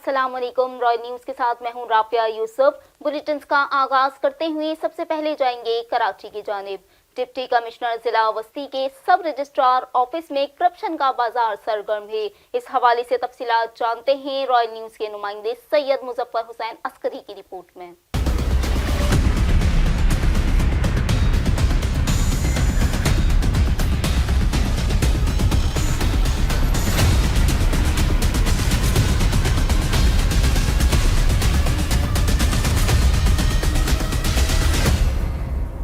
अस्सलाम वालेकुम। Royal news के साथ मैं हूं राफिया यूसुफ। बुलेटिन का आगाज करते हुए सबसे पहले जाएंगे कराची की जानिब। डिप्टी कमिश्नर जिला वस्ती के सब रजिस्ट्रार ऑफिस में करप्शन का बाजार सरगर्म है। इस हवाले से तफसीलात जानते हैं रॉयल न्यूज़ के नुमाइंदे सैयद मुजफ्फर हुसैन अस्करी की रिपोर्ट में।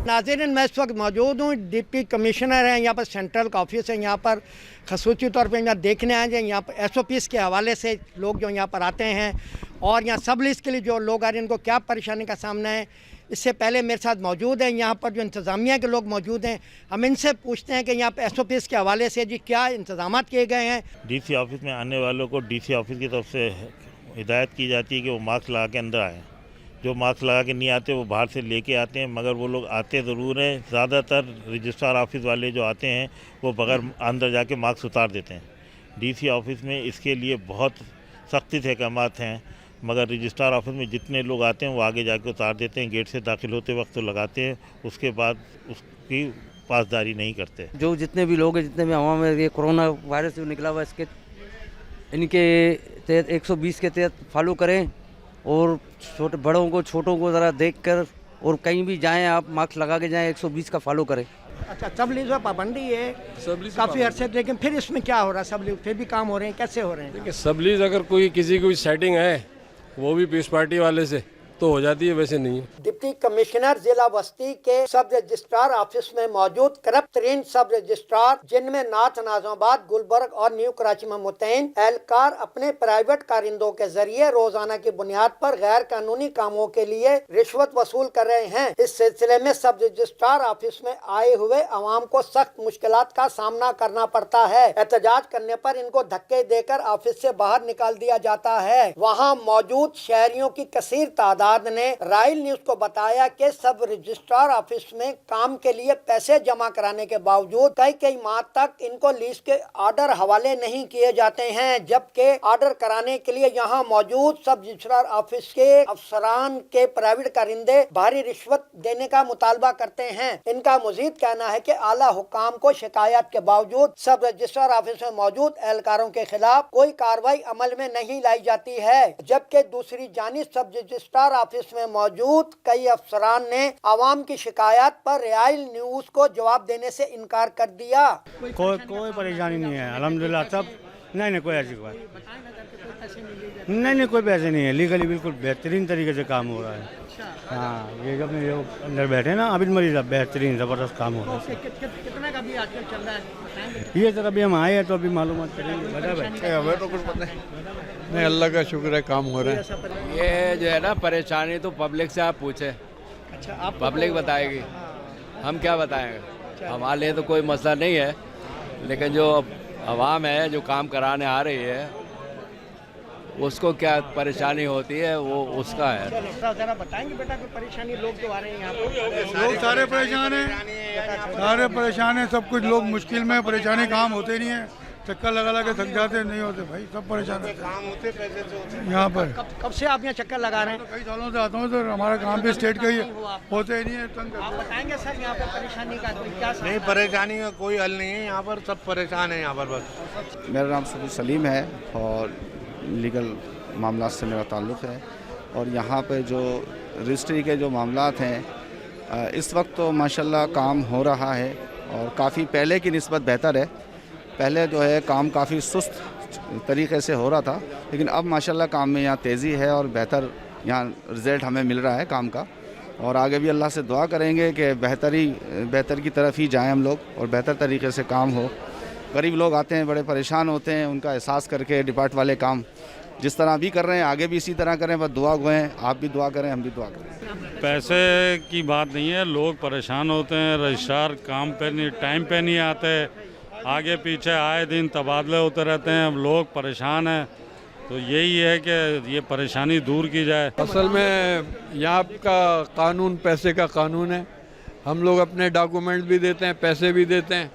नाज़रीन, मैं इस वक्त मौजूद हूँ, डिप्टी कमिश्नर हैं यहाँ पर, सेंट्रल का ऑफिस है यहाँ पर, खसूसी तौर पे यहाँ देखने आए हैं। यहाँ पर SOPs के हवाले से लोग जो यहाँ पर आते हैं और यहाँ सब लिस्ट के लिए जो लोग आ रहे हैं उनको क्या परेशानी का सामना है। इससे पहले मेरे साथ मौजूद हैं यहाँ पर जो इंतज़ामिया के लोग मौजूद हैं, हम इनसे पूछते हैं कि यहाँ पर SOPs के हवाले से जी क्या इंतज़ाम किए गए हैं। DC ऑफिस में आने वालों को DC ऑफिस की तरफ से हिदायत की जाती है कि वो मास्क लगा के अंदर आएँ। जो मास्क लगा के नहीं आते वो बाहर से लेके आते हैं, मगर वो लोग आते ज़रूर हैं। ज़्यादातर रजिस्ट्रार ऑफिस वाले जो आते हैं वो बगैर अंदर जाके मास्क उतार देते हैं। DC ऑफिस में इसके लिए बहुत सख्ती से अहकामात हैं, मगर रजिस्ट्रार ऑफिस में जितने लोग आते हैं वो आगे जाके उतार देते हैं। गेट से दाखिल होते वक्त तो लगाते हैं, उसके बाद उसकी पासदारी नहीं करते। जो जितने भी लोग हैं, जितने भी हवा में ये कोरोना वायरस जो निकला हुआ है, इसके इनके तहत 120 के तहत फॉलो करें और छोटे बड़ों को छोटों को ज़रा देखकर, और कहीं भी जाएं आप मास्क लगा के जाएं, 120 का फॉलो करें। अच्छा, सबलीज में पाबंदी है काफ़ी अरसे, लेकिन फिर इसमें क्या हो रहा है? सबलीज फिर भी काम हो रहे हैं, कैसे हो रहे हैं? देखिए, सबलीज अगर कोई किसी की सेटिंग है वो भी पीस पार्टी वाले से तो हो जाती है, वैसे नहीं है। डिप्टी कमिश्नर जिला बस्ती के सब रजिस्ट्रार ऑफिस में मौजूद करप्ट तरीन सब रजिस्ट्रार, जिनमें नाथ नाज़माबाद, गुलबर्ग और न्यू कराची में मुतैन एहलकार अपने प्राइवेट कारिंदों के जरिए रोजाना की बुनियाद पर गैर कानूनी कामों के लिए रिश्वत वसूल कर रहे हैं। इस सिलसिले में सब रजिस्ट्रार ऑफिस में आए हुए अवाम को सख्त मुश्किलात का सामना करना पड़ता है। एहतजाज करने पर इनको धक्के देकर ऑफिस से बाहर निकाल दिया जाता है। वहाँ मौजूद शहरियों की कसीर तादाद ने रॉयल न्यूज़ को बताया कि सब रजिस्ट्रार ऑफिस में काम के लिए पैसे जमा कराने के बावजूद कई माह तक इनको लीज के ऑर्डर हवाले नहीं किए जाते हैं, जबकि ऑर्डर कराने के लिए यहाँ मौजूद सब रजिस्ट्रार ऑफिस के अफसरान के प्राइवेट कारिंदे भारी रिश्वत देने का मुतालबा करते हैं। इनका मजीद कहना है कि आला हुकाम को शिकायत के बावजूद सब रजिस्ट्रार ऑफिस में मौजूद एहलकारों के खिलाफ कोई कार्रवाई अमल में नहीं लाई जाती है, जबकि दूसरी जानिब सब रजिस्ट्रार ऑफिस में मौजूद कई अफसरान ने आवाम की शिकायत पर रॉयल न्यूज़ को जवाब देने से इनकार कर दिया। कोई परेशानी नहीं है, अल्हम्दुलिल्लाह। सब नहीं कोई ऐसी बात नहीं, कोई पैसे नहीं है। लीगली बिल्कुल बेहतरीन तरीके से काम हो रहा है। हाँ, ये जब ये अंदर बैठे ना अभी मरीज, बेहतरीन ज़बरदस्त काम हो रहा है। कितना का भी आजकल चल रहा है? ये सर अभी हम आए हैं तो अभी मालूमात करेंगे। हमें तो कुछ पता नहीं, अल्लाह का शुक्र है काम हो रहा है। ये जो है ना परेशानी तो पब्लिक से आप पूछे। अच्छा, आप पब्लिक बताएगी, हम क्या बताएंगे। हमारे लिए तो कोई मसला नहीं है, लेकिन जो आवाम है जो काम कराने आ रही है उसको क्या परेशानी होती है वो उसका है। जरा बताएंगे बेटा कोई परेशानी? लोग जो आ रहे हैं यहाँ पर, लोग सारे परेशान हैं, सब कुछ लोग मुश्किल में, परेशानी, काम होते नहीं है, चक्कर लगा के थक जाते, नहीं होते भाई, सब परेशान है। काम होते पैसे से यहाँ पर। कब से आप यहाँ चक्कर लगा रहे हैं? कई सालों से आता हूँ सर, हमारा काम भी स्टेट का ही है, होते ही नहीं है, तंग। आप बताएंगे सर यहाँ पर परेशानी का कोई क्या? नहीं, परेशानी का कोई हल नहीं है यहाँ पर, सब परेशान है यहाँ पर बस। मेरा नाम सफी सलीम है और लीगल मामला से मेरा ताल्लुक़ है, और यहाँ पे जो रजिस्ट्री के जो मामलात हैं इस वक्त तो माशाल्लाह काम हो रहा है और काफ़ी पहले की निस्बत बेहतर है। पहले जो है काम काफ़ी सुस्त तरीके से हो रहा था, लेकिन अब माशाल्लाह काम में यहाँ तेज़ी है और बेहतर यहाँ रिज़ल्ट हमें मिल रहा है काम का, और आगे भी अल्लाह से दुआ करेंगे कि बेहतर की तरफ ही जाएं हम लोग और बेहतर तरीके से काम हो। गरीब लोग आते हैं, बड़े परेशान होते हैं, उनका एहसास करके डिपार्ट वाले काम जिस तरह भी कर रहे हैं आगे भी इसी तरह करें, बस दुआ गए, आप भी दुआ करें, हम भी दुआ करें। पैसे की बात नहीं है, लोग परेशान होते हैं, रजिस्ट्रार काम पे नहीं, टाइम पे नहीं आते, आगे पीछे आए दिन तबादले होते रहते हैं, अब लोग परेशान हैं। तो यही है कि ये परेशानी दूर की जाए। असल में यहाँ का कानून पैसे का कानून है, हम लोग अपने डॉक्यूमेंट भी देते हैं, पैसे भी देते हैं,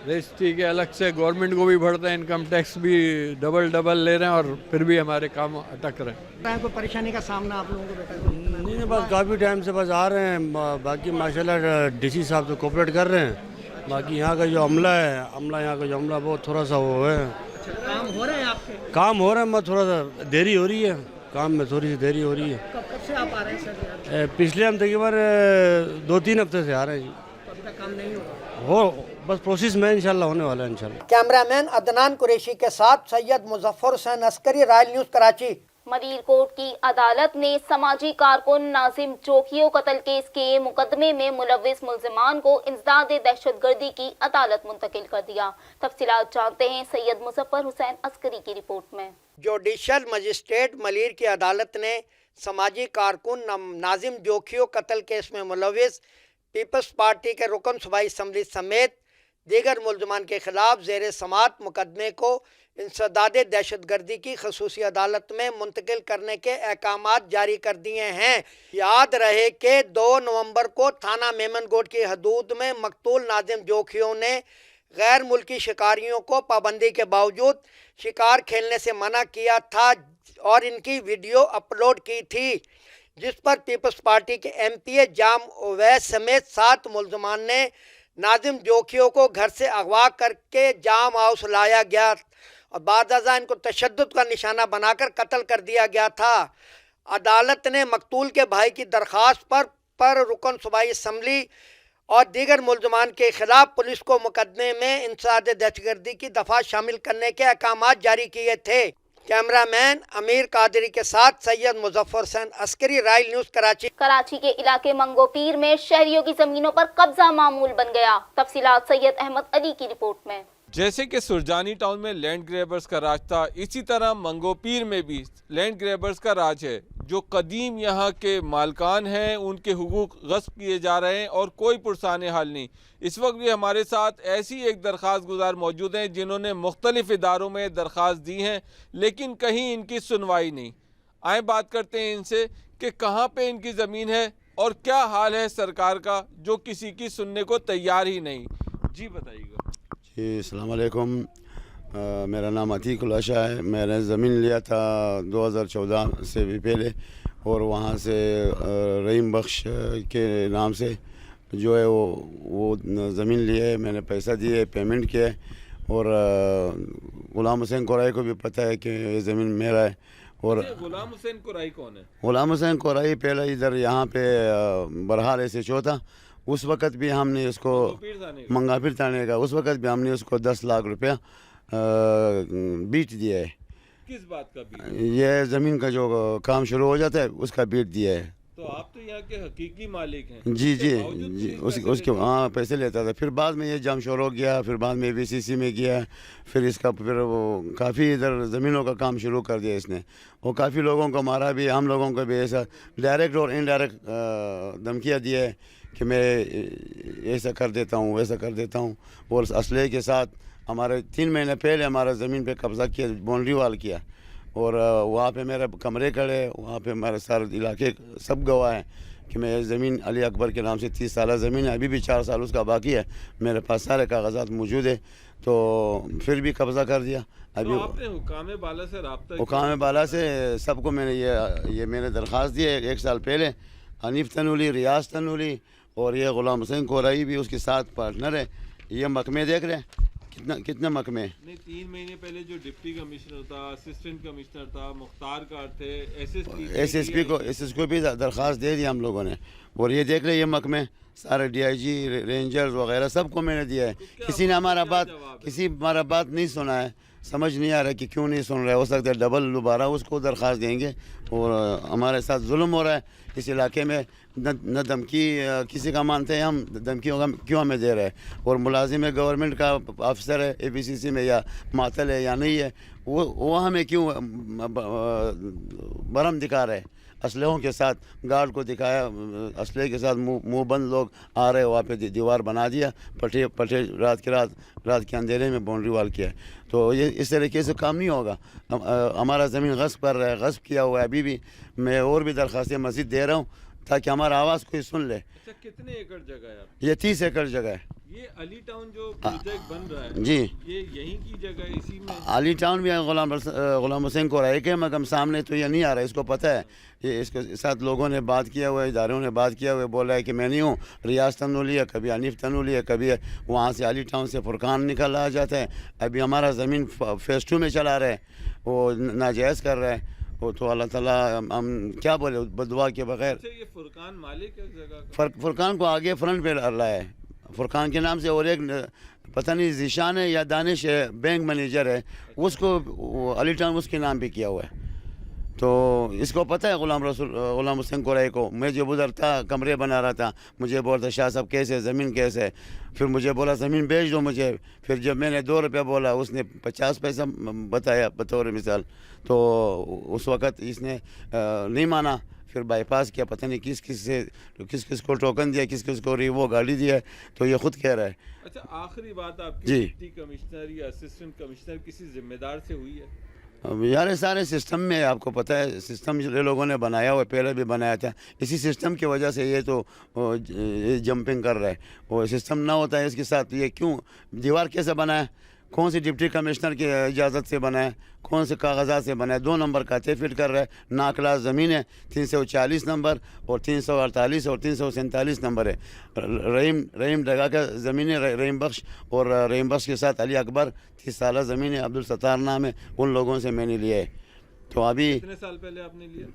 रजिस्ट्री के अलग से गवर्नमेंट को भी भरते हैं, इनकम टैक्स भी डबल ले रहे हैं और फिर भी हमारे काम अटक रहे हैं। कोई परेशानी का सामना आप लोगों को बेटा? नहीं, बस काफ़ी टाइम से बस आ रहे हैं। बाकी माशाल्लाह डीसी साहब तो कोऑपरेट कर रहे हैं। बाकी यहाँ का जो अमला है, यहाँ का जो अमला बहुत थोड़ा सा वो है। काम हो रहे हैं आपके? काम हो रहा है, मत थोड़ा सा देरी हो रही है, काम में थोड़ी सी देरी हो रही है। कब से आप आ रहे हैं सर? पिछले हम तकरीबन 2-3 हफ्ते से आ रहे हैं जी। तो अभी तक काम नहीं हुआ? हो बस प्रोसेस में इंशाल्लाह होने वाला है इंशाल्लाह। कैमरामैन अदनान कुरैशी के साथ सैयद मुजफ्फर हुसैन अस्करी, रॉयल न्यूज़ कराची। मलीरकोट की अदालत ने समाजी कारकुन नाजिम जोखियो कत्ल केस के मुकदमे में मुलव्विस मुल्जिमान को इंसदाद दहशतगर्दी की अदालत मुंतकिल कर दिया। तफसीलात जानते हैं सैयद मुजफ्फर हुसैन अस्करी की रिपोर्ट में। जुडिशल मजिस्ट्रेट मलीर की अदालत ने समाजी कारकुन नाजिम जोखियो कत्ल केस में मुलव्विस पीपल्स पार्टी के रुकन सूबाई असम्बली समेत दीगर मुल्ज़मान के खिलाफ ज़ेर समात मुकदमे को इंसदाद दहशतगर्दी की खसूसी अदालत में मुंतकिल करने के अहकामात जारी कर दिए हैं। याद रहे कि 2 नवंबर को थाना मेमनगोट की हदूद में मकतूल नाजिम जोखियों ने गैर मुल्की शिकारियों को पाबंदी के बावजूद शिकार खेलने से मना किया था और इनकी वीडियो अपलोड की थी, जिस पर पीपल्स पार्टी के एमपीए जाम ओवैस समेत 7 मुल्ज़मान ने नाजिम जोखियों को घर से अगवा करके जाम हाउस लाया गया और बाद अज़ा इनको तशद्दुद का निशाना बनाकर कत्ल कर दिया गया था। अदालत ने मकतूल के भाई की दरख्वास्त पर रुकन सूबाई असम्बली और दीगर मुल्ज़मान के खिलाफ पुलिस को मुकदमे में इंसदाद दहशतगर्दी की दफ़ा शामिल करने के अहकामात जारी किए थे। कैमरामैन अमीर कादरी के साथ सैयद मुजफ्फर हुसैन अस्करी, रॉयल न्यूज़ कराची। कराची के इलाके मंगोपीर में शहरियों की जमीनों पर कब्जा मामूल बन गया। तफसीलात सैयद अहमद अली की रिपोर्ट में। जैसे कि सुरजानी टाउन में लैंड ग्रैबर्स का राज था, इसी तरह मंगोपीर में भी लैंड ग्रैबर्स का राज है। जो कदीम यहाँ के मालकान हैं उनके हुकूक गस्ब किए जा रहे हैं और कोई पुरसाने हाल नहीं। इस वक्त भी हमारे साथ ऐसी एक दरख्वास्त गुजार मौजूद हैं जिन्होंने मुख्तलिफ इदारों में दरख्वास्त दी हैं, लेकिन कहीं इनकी सुनवाई नहीं। आए बात करते हैं इनसे कि कहाँ पे इनकी ज़मीन है और क्या हाल है सरकार का, जो किसी की सुनने को तैयार ही नहीं। जी बताइएगा। जी अस्सलाम वालेकुम, मेरा नाम अतीक उल आशा है। मैंने ज़मीन लिया था 2014 से भी पहले और वहाँ से रहीम बख्श के नाम से जो है वो ज़मीन लिए है। मैंने पैसा दिए, पेमेंट किया है और गुलाम हुसैन कोराई को भी पता है कि ये ज़मीन मेरा है। और गुलाम हुसैन कोराई कौन है? गुलाम हुसैन कोराई पहले इधर यहाँ पे बरहाल ऐसे था, उस वक़्त भी हमने उसको मंगाफिर थाने का, उस वक़्त भी हमने उसको 10 लाख रुपया बीट दिया है। किस बात का बीट? ये ज़मीन का जो काम शुरू हो जाता है उसका बीट दिया है। तो आप तो यहाँ के हकीकी मालिक हैं। जी उसके हाँ पैसे लेता था। फिर बाद में ये जमशोर हो गया, फिर बाद में बीसीसी में गया, फिर इसका फिर वो काफ़ी इधर ज़मीनों का काम शुरू कर दिया इसने। वो काफ़ी लोगों को मारा भी, हम लोगों को भी ऐसा डायरेक्ट और इनडायरेक्ट धमकियाँ दिया है कि मैं ऐसा कर देता हूँ, वैसा कर देता हूँ। और असले के साथ हमारे 3 महीने पहले हमारा ज़मीन पे कब्ज़ा किया, बाउंड्री वाल किया और वहाँ पे मेरे कमरे खड़े, वहाँ पे हमारे सारे इलाके सब गवाह हैं कि मैं ज़मीन अली अकबर के नाम से 30 साल ज़मीन है, अभी भी 4 साल उसका बाकी है, मेरे पास सारे कागजात मौजूद है। तो फिर भी कब्ज़ा कर दिया। अभी तो आपने हुकाम बाला से रब्ता? हुकाम बाला से सबको मैंने ये मैंने दरख्वास्त दी है 1 साल पहले। हनीफ तनूली, रियाज तनूली और ये गुलाम हुसैन कोराई भी उसके साथ पार्टनर है। ये महकमे देख रहे हैं कितना महकमे। नहीं, 3 महीने पहले जो डिप्टी कमिश्नर था, असिस्टेंट कमिश्नर था, मुख्तार कार थे, एसएसपी को भी दरख्वास्त दे दी हम लोगों ने। और ये देख रहे ये महकमे सारे डीआईजी, रेंजर्स वगैरह सबको मैंने दिया है। किसी ने हमारा बात नहीं सुना है। समझ नहीं आ रहा कि क्यों नहीं सुन रहे। हो सकता है डबल दोबारा उसको दरख्वास्त देंगे। और हमारे साथ जुल्म हो रहा है इस इलाके में। न धमकी किसी का मानते हैं हम, धमकी होगा क्यों हमें दे रहे हैं। और मुलाजिम है, गवर्नमेंट का अफसर है, एपीसीसी में या मातल है या नहीं है, वो हमें क्यों बरम दिखा रहे हैं। असलहों के साथ गार्ड को दिखाया, असलहे के साथ मुंह बंद लोग आ रहे, वहाँ पे दीवार बना दिया, पटे रात के अंधेरे में बाउंड्री वाल किया। तो ये इस तरीके से काम नहीं होगा। हमारा ज़मीन गस्ब कर रहा है, गस्ब किया हुआ है। अभी भी मैं और भी दरख्वास्तें मज़ीद दे रहा हूँ ताकि हमारा आवाज़ कोई सुन ले। अच्छा, कितने एकड़ जगह है? ये 30 एकड़ जगह है। یہ علی ٹاؤن جو پروجیکٹ بن رہا ہے جی یہ یہیں کی جگہ اسی میں علی ٹاؤن بھی غلام حسین کو رہے کہ مگر سامنے تو یہ نہیں آ رہا ہے، اس کو پتہ ہے، یہ اس کے ساتھ لوگوں نے بات کیا ہوا ہے، اداروں نے بات کیا ہوا ہے، بولا ہے کہ میں نہیں ہوں، ریاض تنولی ہے، کبھی حنیف تنولی ہے، کبھی وہاں سے علی ٹاؤن سے فرقان نکل آ جاتا ہے، ابھی ہمارا زمین فیز 2 میں چلا رہا ہے، وہ ناجائز کر رہا ہے، وہ تو اللہ تعالیٰ ہم کیا بولے بدعا کے بغیر۔ یہ فرقان مالک ہے جگہ کا؟ فرقان کو آگے فرنٹ پہ رہا ہے، فرقان کے نام سے، اور ایک پتہ نہیں ذیشان ہے یا دانش ہے بینک مینیجر ہے، اس کو علی ٹاؤن اس کے نام پہ کیا ہوا ہے۔ تو اس کو پتہ ہے غلام حسین قرئی کو، میں جب ادھر تھا کمرے بنا رہا تھا، مجھے بولتا شاہ صاحب کیسے زمین کیسے، پھر مجھے بولا زمین بیچ دو مجھے، پھر جب میں نے 2 روپیہ بولا اس نے 50 پیسہ بتایا بطور مثال، تو اس وقت اس نے نہیں مانا، پھر بائی پاس کیا، پتہ نہیں کس کو ٹوکن دیا، کس کو وہ گاڑی دیا، تو یہ خود کہہ رہا ہے۔ اچھا آخری بات آپ کی جی ڈپٹی کمشنر یا اسسٹنٹ کمشنر کسی ذمہ دار سے ہوئی ہے؟ یار سارے سسٹم میں آپ کو پتہ ہے، سسٹم جو لوگوں نے بنایا ہوا ہے، پہلے بھی بنایا تھا، اسی سسٹم کی وجہ سے یہ تو جمپنگ کر رہا ہے، وہ سسٹم نہ ہوتا ہے اس کے ساتھ یہ کیوں دیوار کیسے بنایا، کون سی ڈپٹی کمشنر کی اجازت سے بنایا، کون سے کاغذات سے بنایا، 2 نمبر کھاتے فٹ کر رہا ہے، ناکلاس زمین ہے، 340 نمبر اور 348 اور 347 نمبر ہے، رحیم ڈگا کا زمین ہے، رحیم بخش، اور رحیم بخش کے ساتھ علی اکبر 30 سالہ زمین ہے، عبدالستار نام ہے، ان لوگوں سے میں نے لیا ہے۔ تو ابھی کتنے سال پہلے آپ نے لیا؟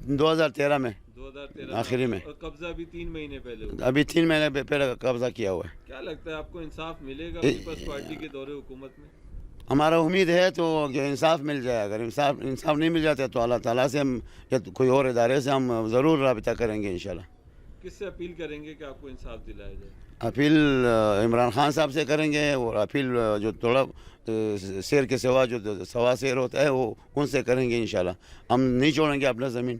2013 میں 2013 آخری میں، اور قبضہ بھی 3 مہینے پہلے ہوا۔ ابھی 3 مہینے پہلے قبضہ کیا ہوا ہے۔ کیا لگتا ہے آپ کو انصاف ملے گا پیپلز پارٹی کے دور حکومت میں؟ ہمارا امید ہے تو کہ انصاف مل جائے، اگر انصاف نہیں مل جاتا تو اللہ تعالیٰ سے ہم یا کوئی اور ادارے سے ہم ضرور رابطہ کریں گے انشاءاللہ۔ کس سے اپیل کریں گے کہ آپ کو انصاف دلایا جائے؟ اپیل عمران خان صاحب سے کریں گے، اور اپیل جو تھوڑا شیر کے سوا جو سوا شیر ہوتا ہے وہ ان سے کریں گے انشاءاللہ، ہم نہیں چھوڑیں گے اپنا زمین۔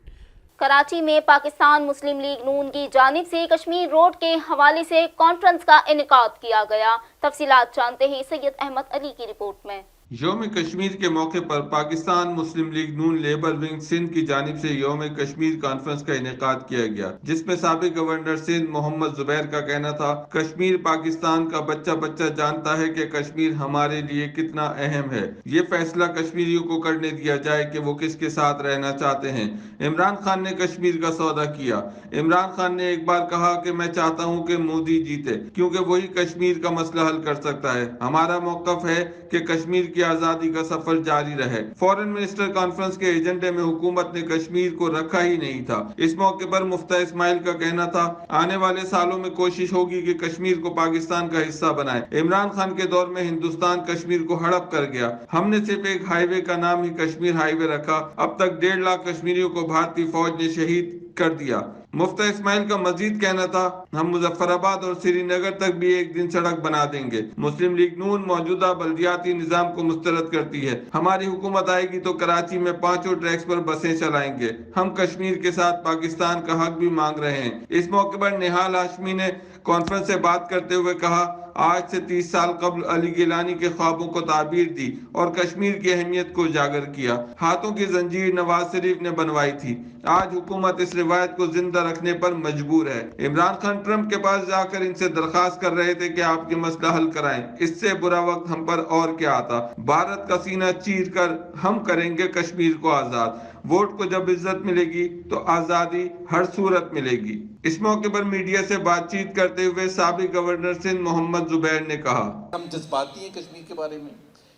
کراچی میں پاکستان مسلم لیگ نون کی جانب سے کشمیر روڈ کے حوالے سے کانفرنس کا انعقاد کیا گیا۔ تفصیلات جانتے ہیں سید احمد علی کی رپورٹ میں۔ یوم کشمیر کے موقع پر پاکستان مسلم لیگ نون لیبر ونگ سندھ کی جانب سے یوم کشمیر کانفرنس کا انعقاد کیا گیا، جس میں سابق گورنر سندھ محمد زبیر کا کہنا تھا، کشمیر پاکستان کا بچہ جانتا ہے کہ کشمیر ہمارے لیے کتنا اہم ہے، یہ فیصلہ کشمیریوں کو کرنے دیا جائے کہ وہ کس کے ساتھ رہنا چاہتے ہیں۔ عمران خان نے کشمیر کا سودا کیا۔ عمران خان نے ایک بار کہا کہ میں چاہتا ہوں کہ مودی جیتے کیونکہ وہی کشمیر کا مسئلہ حل کر سکتا ہے۔ ہمارا موقف ہے کہ کشمیر کی آزادی کا سفر جاری رہے۔ فورن منسٹر کانفرنس کے ایجنڈے میں حکومت نے کشمیر کو رکھا ہی نہیں تھا۔ اس موقع پر مفتیٰ اسماعیل کا کہنا تھا، آنے والے سالوں میں کوشش ہوگی کہ کشمیر کو پاکستان کا حصہ بنائے۔ عمران خان کے دور میں ہندوستان کشمیر کو ہڑپ کر گیا، ہم نے صرف ایک ہائی وے کا نام ہی کشمیر ہائی وے رکھا، اب تک 1.5 لاکھ کشمیریوں کو بھارتی فوج نے شہید کر دیا۔ مفتیٰ اسماعیل کا مزید کہنا تھا، ہم مظفر آباد اور سری نگر تک بھی ایک دن سڑک بنا دیں گے۔ مسلم لیگ نون موجودہ بلدیاتی نظام کو مسترد کرتی ہے، ہماری حکومت آئے گی تو کراچی میں 5 ٹریکس پر بسیں چلائیں گے، ہم کشمیر کے ساتھ پاکستان کا حق بھی مانگ رہے ہیں۔ اس موقع پر نہال ہاشمی نے کانفرنس سے بات کرتے ہوئے کہا، آج سے 30 سال قبل علی گیلانی کے خوابوں کو تعبیر دی اور کشمیر کی اہمیت کو اجاگر کیا۔ ہاتھوں کی زنجیر نواز شریف نے بنوائی تھی، آج حکومت اس روایت کو زندہ رکھنے پر مجبور ہے۔ عمران خان ٹرمپ کے پاس جا کر ان سے درخواست کر رہے تھے کہ آپ کے مسئلہ حل کرائیں، اس سے برا وقت ہم پر اور کیا آتا۔ بھارت کا سینہ چیر کر ہم کریں گے کشمیر کو آزاد، ووٹ کو جب عزت ملے گی تو آزادی ہر صورت ملے گی۔ اس موقع پر میڈیا سے بات چیت کرتے ہوئے سابق گورنر سندھ محمد زبیر نے کہا، ہم جذباتی ہیں کشمیر کے بارے میں،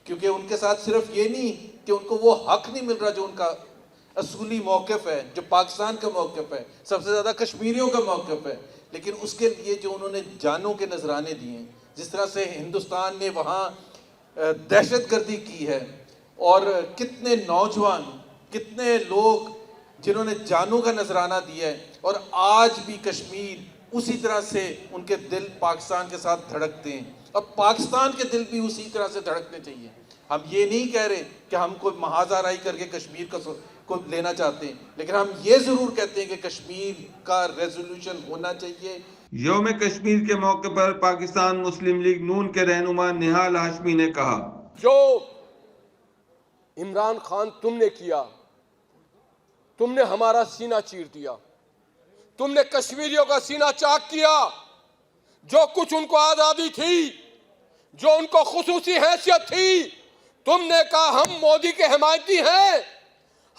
کیونکہ ان کے ساتھ صرف یہ نہیں کہ ان کو وہ حق نہیں مل رہا جو ان کا اصولی موقف ہے، جو پاکستان کا موقف ہے، سب سے زیادہ کشمیریوں کا موقف ہے، لیکن اس کے لیے جو انہوں نے جانوں کے نذرانے دیے ہیں، جس طرح سے ہندوستان نے وہاں دہشت گردی کی ہے، اور کتنے نوجوان، کتنے لوگ جنہوں نے جانوں کا نذرانہ دیا ہے، اور آج بھی کشمیر اسی طرح سے ان کے دل پاکستان کے ساتھ دھڑکتے ہیں، اور پاکستان کے دل بھی اسی طرح سے دھڑکنے چاہیے۔ ہم یہ نہیں کہہ رہے کہ ہم کوئی محاذ آرائی کر کے کشمیر کو لینا چاہتے ہیں، لیکن ہم یہ ضرور کہتے ہیں کہ کشمیر کا ریزولوشن ہونا چاہیے۔ یوم کشمیر کے موقع پر پاکستان مسلم لیگ نون کے رہنما نہال ہاشمی نے کہا، جو عمران خان تم نے کیا، تم نے ہمارا سینہ چیر دیا، تم نے کشمیریوں کا سینہ چاک کیا، जो कुछ उनको आज़ादी थी, जो उनको खुसूसी हैसियत थी, तुमने कहा हम मोदी के हिमायती हैं,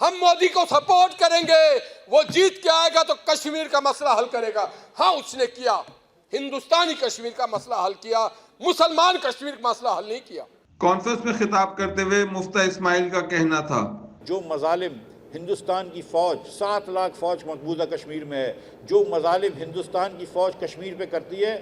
हम मोदी को सपोर्ट करेंगे, वो जीत के आएगा तो कश्मीर का मसला हल करेगा। हाँ, उसने किया, हिंदुस्तानी कश्मीर का मसला हल किया, मुसलमान कश्मीर का मसला हल नहीं किया। कॉन्फ्रेंस में खिताब करते हुए मुफ्ती इस्माइल का कहना था, जो मजालिम हिंदुस्तान की फ़ौज 7 लाख फ़ौज मकबूजा कश्मीर में है, जो मजालिम हिंदुस्तान की फ़ौज कश्मीर पे करती है,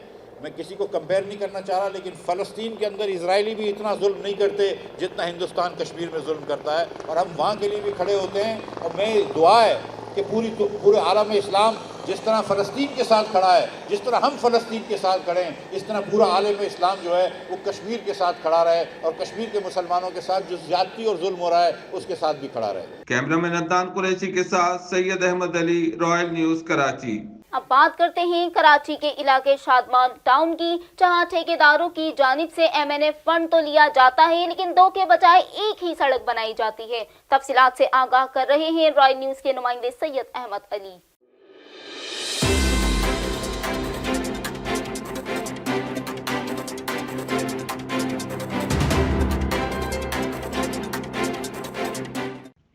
मैं किसी को कंपेयर नहीं करना चाह रहा, लेकिन फ़लस्तीन के अंदर इजरायली भी इतना जुल्म नहीं करते जितना हिंदुस्तान कश्मीर में जुल्म करता है, और हम वहाँ के लिए भी खड़े होते हैं। और मैं दुआ है कि पूरे आलम इस्लाम जिस तरह फ़लस्तीन के साथ खड़ा है, जिस तरह हम फ़लस्तीन के साथ खड़े हैं, इस तरह पूरा आलम इस्लाम जो है वो कश्मीर के साथ खड़ा रहे, और कश्मीर के मुसलमानों के साथ जो ज़्यादती और जुल्म हो रहा है उसके साथ भी खड़ा रहे। कैमरामैन अदनान कुरैशी के साथ सैयद अहमद अली, रॉयल न्यूज़ कराची। अब बात करते हैं कराची के इलाके शादमान टाउन की, जहां ठेकेदारों की जानिब से MNF फंड तो लिया जाता है, लेकिन 2 के बजाय एक ही सड़क बनाई जाती है। तफसीलात से आगाह कर रहे हैं रॉयल न्यूज़ के नुमाइंदे सैयद अहमद अली।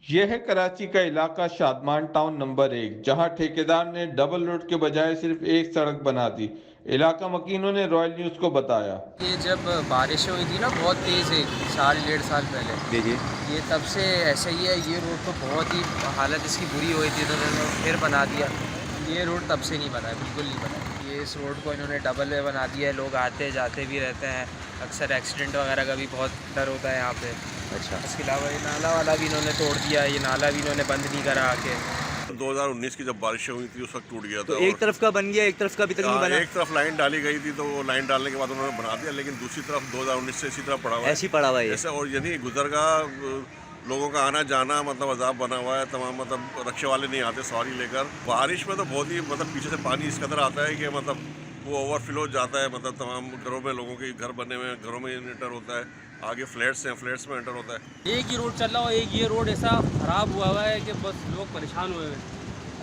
यह है कराची का इलाका शादमान टाउन नंबर 1, जहां ठेकेदार ने डबल रोड के बजाय सिर्फ एक सड़क बना दी। इलाका मकीनों ने रॉयल न्यूज़ को बताया, ये जब बारिश हुई थी ना बहुत तेज़, 1-1.5 साल पहले, ये तब से ऐसा ही है। ये रोड तो बहुत ही हालत इसकी बुरी हुई थी, तो उन्होंने फिर बना दिया। ये रोड तब से नहीं बना है, बिल्कुल नहीं बना है। ये इस रोड को इन्होंने डबल वे बना दिया है, लोग आते जाते भी रहते हैं, अक्सर एक्सीडेंट वगैरह का भी बहुत डर होता है यहाँ पे। अच्छा, इसके अलावा ये नाला वाला भी इन्होंने तोड़ दिया, ये नाला भी इन्होंने बंद नहीं करा आके। 2019 की जब बारिशें हुई थी उस वक्त टूट गया था। तो एक तरफ का बन गया, एक तरफ का अभी तक नहीं बना। एक तरफ लाइन डाली गई थी, तो वो लाइन डालने के बाद उन्होंने बना दिया, लेकिन दूसरी तरफ 2019 से इसी तरह पड़ा हुआ है, ऐसी पड़ा हुआ है ऐसे। और यानी गुजरगा लोगों का आना जाना मतलब अजाब बना हुआ है तमाम, मतलब रक्शे वाले नहीं आते सवारी लेकर। बारिश में तो बहुत ही मतलब पीछे से पानी इस कदर आता है कि मतलब वो ओवरफ्लो जाता है, मतलब तमाम घरों में, लोगों के घर बने हुए घरों में एंटर होता है, आगे फ्लैट्स हैं, फ्लैट्स में एंटर होता है। एक ही रोड चल रहा हो, एक ये रोड ऐसा खराब हुआ है कि बस लोग परेशान हुए हैं।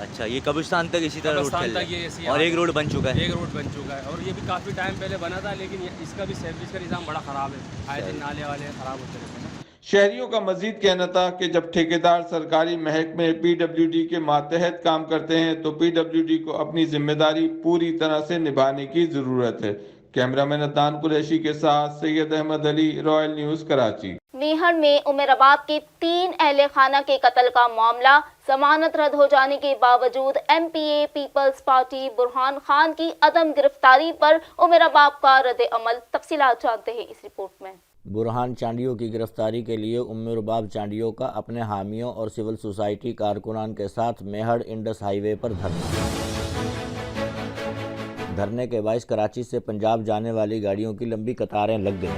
अच्छा, ये कब्रिस्तान तक इसी तरह रोड चल रहा है, और एक रोड बन चुका है। एक रोड बन चुका है, और ये भी काफ़ी टाइम पहले बना था, लेकिन इसका भी सर्विस का निज़ाम बड़ा ख़राब है, आए दिन नाले वाले ख़राब होते रहते हैं। शहरियों का मजीद कहना था कि जब ठेकेदार सरकारी महकमे PWD के मातहत काम करते हैं तो PWD को अपनी जिम्मेदारी पूरी तरह से निभाने की ज़रूरत है। कैमरामैन अदनान कुरैशी के साथ सैयद अहमद अली, रॉयल न्यूज़ कराची। मेहर में उमराबाद के 3 अहले खाना के कत्ल का मामला, जमानत रद्द हो जाने के बावजूद MPA Peoples Party Burhan Khan की अदम गिरफ्तारी पर उमराबाद का रद्द अमल। तफसीलात जानते हैं इस रिपोर्ट में। बुरहान चांडियों की गिरफ्तारी के लिए उम्र-रुबाब चांडियों का अपने हामियों और सिविल सोसाइटी कारकुनान के साथ मेहड़ इंडस हाईवे पर धरने के बाइस कराची से पंजाब जाने वाली गाड़ियों की लंबी कतारें लग गईं।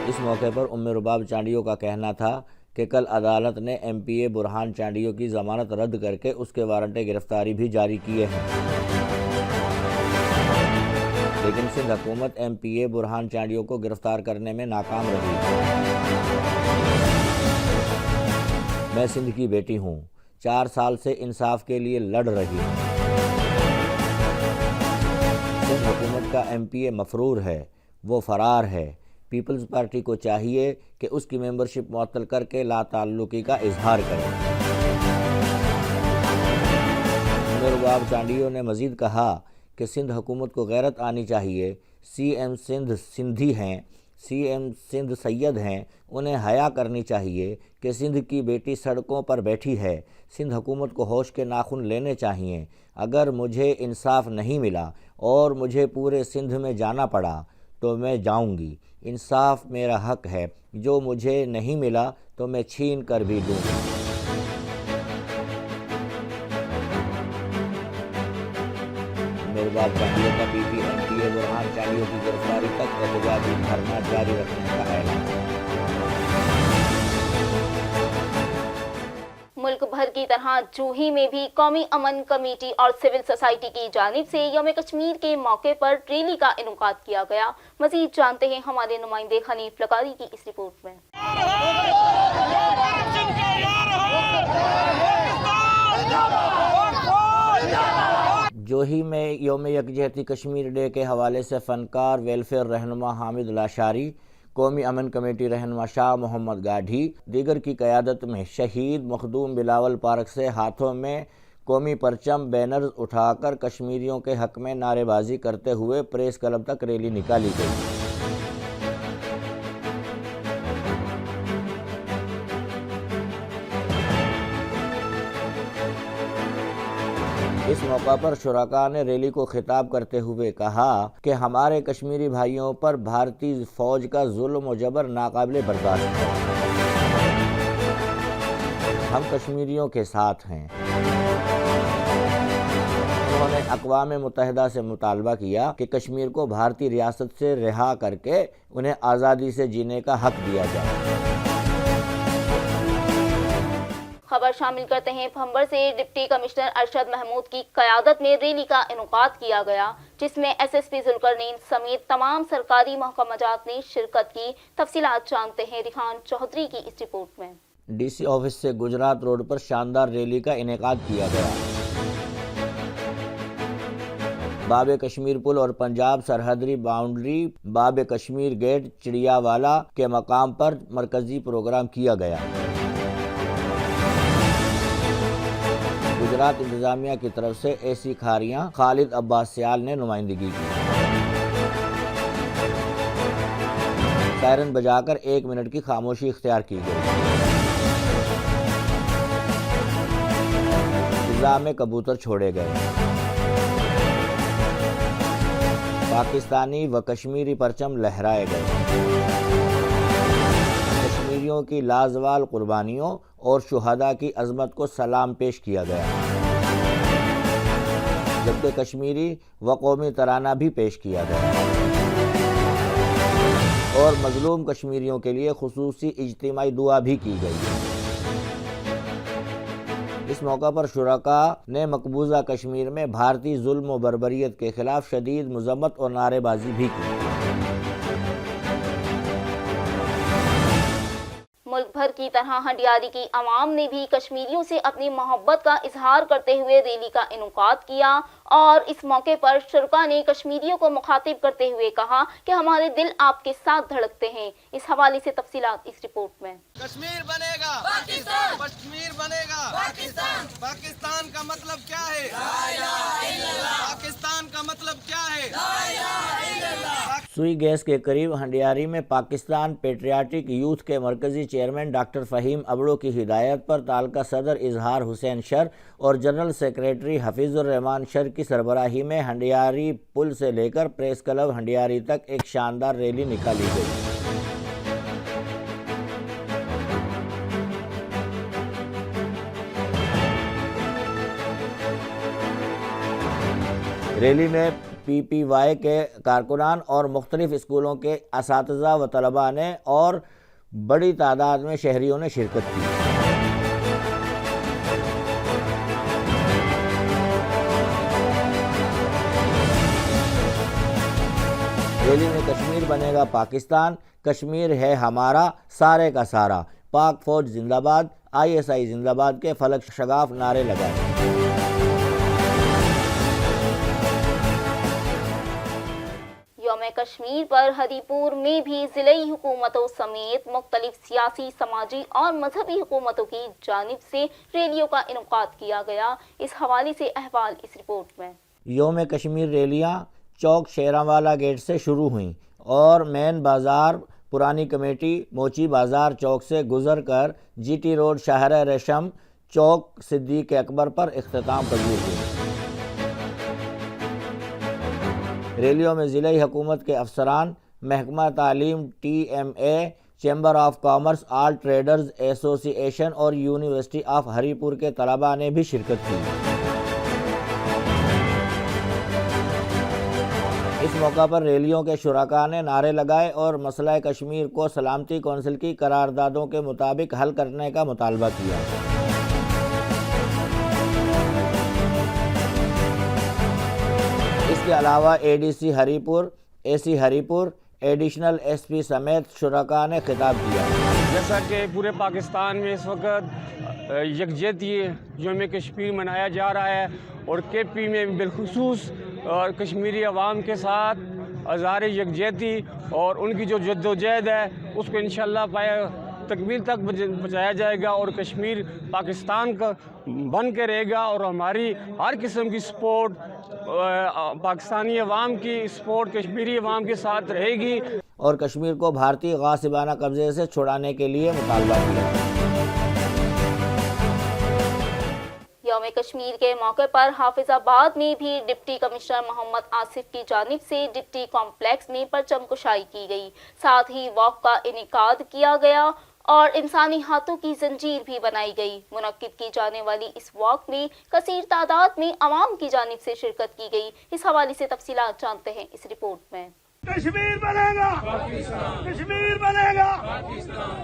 इस मौके पर उम्र-रुबाब चांडियों का कहना था कि कल अदालत ने MPA बुरहान चांडियों की ज़मानत रद्द करके उसके वारंट गिरफ्तारी भी जारी किए हैं, लेकिन सिंध हुकूमत MPA बुरहान चांडियों को गिरफ्तार करने में नाकाम रही। मैं सिंध की बेटी हूँ, 4 साल से इंसाफ के लिए लड़ रही हूँ। सिंध हुकूमत का MPA मफरूर है, वो फरार है। पीपल्स पार्टी को चाहिए कि उसकी मेंबरशिप मुअत्तल करके लाताल्लुकी का इजहार करे। उमर-रुबाब चांडियों ने मज़ीद कहा कि सिंध हुकूमत को गैरत आनी चाहिए। CM सिंध सिंधी हैं, CM सिंध सैयद हैं, उन्हें हया करनी चाहिए कि सिंध की बेटी सड़कों पर बैठी है। सिंध हुकूमत को होश के नाखून लेने चाहिए। अगर मुझे इंसाफ नहीं मिला और मुझे पूरे सिंध में जाना पड़ा तो मैं जाऊंगी। इंसाफ मेरा हक है, जो मुझे नहीं मिला तो मैं छीन कर भी लूँगी। उमर-रुबाब चांडियों का MPA बुरहान चांडियों की गिरफ्तारी तक एहतजाजी धरना जारी रखने का ऐलान। मुल्क भर की तरह जूही में भी कौमी अमन कमेटी और सिविल सोसाइटी की जानिब से यौम कश्मीर के मौके पर रैली का इनुकाद किया गया। मजीद जानते हैं हमारे नुमाइंदे हनीफ लकारी की इस रिपोर्ट में। جوہی میں یوم یکجہتی کشمیر ڈے کے حوالے سے فنکار ویلفیئر رہنما حامد لاشاری، قومی امن کمیٹی رہنما شاہ محمد گاڑھی دیگر کی قیادت میں شہید مخدوم بلاول پارک سے ہاتھوں میں قومی پرچم بینرز اٹھا کر کشمیریوں کے حق میں نعرے بازی کرتے ہوئے پریس کلب تک ریلی نکالی گئی۔ اس موقع پر شرکاء نے ریلی کو خطاب کرتے ہوئے کہا کہ ہمارے کشمیری بھائیوں پر بھارتی فوج کا ظلم و جبر ناقابل برداشت ہے۔ ہم کشمیریوں کے ساتھ ہیں۔ انہوں نے اقوام متحدہ سے مطالبہ کیا کہ کشمیر کو بھارتی ریاست سے رہا کر کے انہیں آزادی سے جینے کا حق دیا جائے۔ خبر شامل کرتے ہیں بھنبر سے۔ ڈپٹی کمشنر ارشد محمود کی قیادت میں ریلی کا انعقاد کیا گیا، جس میں ایس ایس پی ذوالقرنین سمیت تمام سرکاری محکمہ جات نے شرکت کی۔ تفصیلات جانتے ہیں ریحان چودھری کی اس رپورٹ میں۔ ڈی سی آفس سے گجرات روڈ پر شاندار ریلی کا انعقاد کیا گیا۔ باب کشمیر پل اور پنجاب سرحدی باؤنڈری باب کشمیر گیٹ چڑیا والا کے مقام پر مرکزی پروگرام کیا گیا۔ گجرات انتظامیہ کی طرف سے اے سی کھاریاں خالد عباس سیال نے نمائندگی کی۔ سائرن بجا کر 1 منٹ کی خاموشی اختیار کی گئی۔ فضا میں کبوتر چھوڑے گئے۔ پاکستانی و کشمیری پرچم لہرائے گئے۔ کشمیریوں کی لازوال قربانیوں اور شہداء کی عظمت کو سلام پیش کیا گیا، جبکہ کشمیری و قومی ترانہ بھی پیش کیا گیا اور مظلوم کشمیریوں کے لیے خصوصی اجتماعی دعا بھی کی گئی۔ اس موقع پر شرکاء نے مقبوضہ کشمیر میں بھارتی ظلم و بربریت کے خلاف شدید مذمت اور نعرے بازی بھی کی۔ ملک بھر کی طرح ہنڈیاری کی عوام نے بھی کشمیریوں سے اپنی محبت کا اظہار کرتے ہوئے ریلی کا انعقاد کیا، اور اس موقع پر شرکاء نے کشمیریوں کو مخاطب کرتے ہوئے کہا کہ ہمارے دل آپ کے ساتھ دھڑکتے ہیں۔ اس حوالے سے تفصیلات اس رپورٹ میں۔ کشمیر بنے گا پاکستان، کشمیر بنے گا پاکستان، پاکستان کا مطلب کیا ہے؟ لا الہ الا اللہ۔ پاکستان کا مطلب کیا ہے؟ لا الہ الا اللہ۔ سوئی گیس کے قریب ہنڈیاری میں پاکستان پیٹریاٹک یوتھ کے مرکزی چیئرمین ڈاکٹر فہیم ابڑو کی ہدایت پر تعلقہ صدر اظہار حسین شر اور جنرل سیکریٹری حفیظ الرحمان شر کی سربراہی میں ہنڈیاری پل سے لے کر پریس کلب ہنڈیاری تک ایک شاندار ریلی نکالی گئی۔ ریلی میں پی پی وائی کے کارکنان اور مختلف اسکولوں کے اساتذہ و طلباء نے اور بڑی تعداد میں شہریوں نے شرکت کی۔ ریلی میں کشمیر بنے گا پاکستان، کشمیر ہے ہمارا، سارے کا سارا، پاک فوج زندہ باد، آئی ایس آئی زندہ باد کے فلک شگاف نعرے لگائے۔ یوم کشمیر پر ہری پور میں بھی ضلعی حکومتوں سمیت مختلف سیاسی، سماجی اور مذہبی حکومتوں کی جانب سے ریلیوں کا انعقاد کیا گیا۔ اس حوالے سے احوال اس رپورٹ میں۔ یوم کشمیر ریلیاں چوک شیراں والا گیٹ سے شروع ہوئیں اور مین بازار پرانی کمیٹی موچی بازار چوک سے گزر کر جی ٹی روڈ شاہراہ ریشم چوک صدیق اکبر پر اختتام پذیر ہوئی۔ ریلیوں میں ضلعی حکومت کے افسران، محکمہ تعلیم، T M A, chamber of commerce, all traders association اور یونیورسٹی آف ہری پور کے طلباء نے بھی شرکت کی۔ اس موقع پر ریلیوں کے شرکاء نے نعرے لگائے اور مسئلہ کشمیر کو سلامتی کونسل کی قراردادوں کے مطابق حل کرنے کا مطالبہ کیا۔ اس کے علاوہ اے ڈی سی ہری پور، اے سی ہری پور، ایڈیشنل ایس پی سمیت شرکاء نے خطاب کیا۔ جیسا کہ پورے پاکستان میں اس وقت یکجہتی یوم کشمیر منایا جا رہا ہے اور کے پی میں بالخصوص کشمیری عوام کے ساتھ اظہار یکجہتی اور ان کی جو جدوجہد ہے اس کو انشاءاللہ تکمیل تک پہنچایا جائے گا اور کشمیر پاکستان کا بن کے رہے گا اور ہماری ہر قسم کی سپورٹ پاکستانی عوام کی سپورٹ کشمیری عوام کے ساتھ رہے گی اور کشمیر کو بھارتی غاصبانہ قبضے سے چھڑانے کے لیے مطالبہ کیا۔ یوم کشمیر کے موقع پر حافظ آباد میں بھی ڈپٹی کمشنر محمد آصف کی جانب سے ڈپٹی کمپلیکس میں پرچم کشائی کی گئی، ساتھ ہی واک کا انعقاد کیا گیا اور انسانی ہاتھوں کی زنجیر بھی بنائی گئی۔ منعقد کی جانے والی اس واک میں کثیر تعداد میں عوام کی جانب سے شرکت کی گئی۔ اس حوالے سے تفصیلات جانتے ہیں اس رپورٹ میں۔ کشمیر بنے گا، کشمیر بنے گا،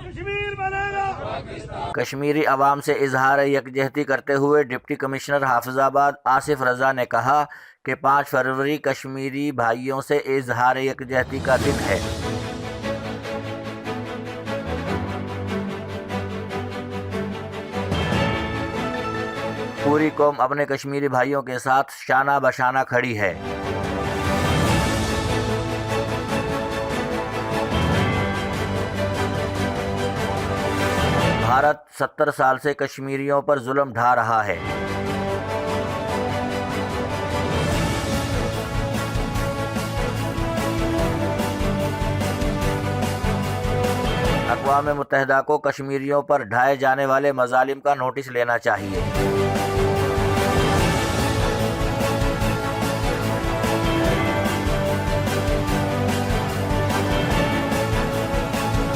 کشمیر بنے گا۔ کشمیری عوام سے اظہار یکجہتی کرتے ہوئے ڈپٹی کمشنر حافظ آباد آصف رضا نے کہا کہ 5 فروری کشمیری بھائیوں سے اظہار یکجہتی کا دن ہے۔ پوری قوم اپنے کشمیری بھائیوں کے ساتھ شانہ بشانہ کھڑی ہے۔ بھارت 70 سال سے کشمیریوں پر ظلم ڈھا رہا ہے۔ اقوام متحدہ کو کشمیریوں پر ڈھائے جانے والے مظالم کا نوٹس لینا چاہیے۔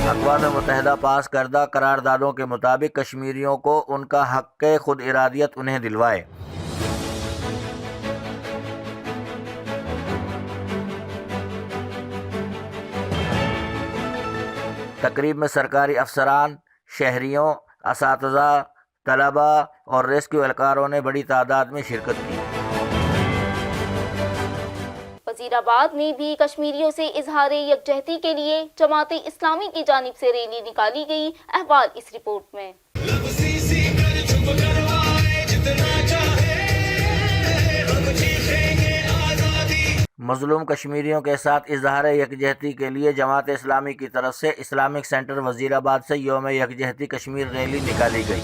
اقوام متحدہ پاس کردہ قراردادوں کے مطابق کشمیریوں کو ان کا حق خود ارادیت انہیں دلوائے۔ تقریب میں سرکاری افسران، شہریوں، اساتذہ، طلباء اور ریسکیو اہلکاروں نے بڑی تعداد میں شرکت کی۔ وزیر آباد میں بھی کشمیریوں سے اظہار یکجہتی کے لیے جماعت اسلامی کی جانب سے ریلی نکالی گئی۔ احوال اس رپورٹ میں۔ مظلوم کشمیریوں کے ساتھ اظہار یکجہتی کے لیے جماعت اسلامی کی طرف سے اسلامک سینٹر وزیر آباد سے یوم یکجہتی کشمیر ریلی نکالی گئی۔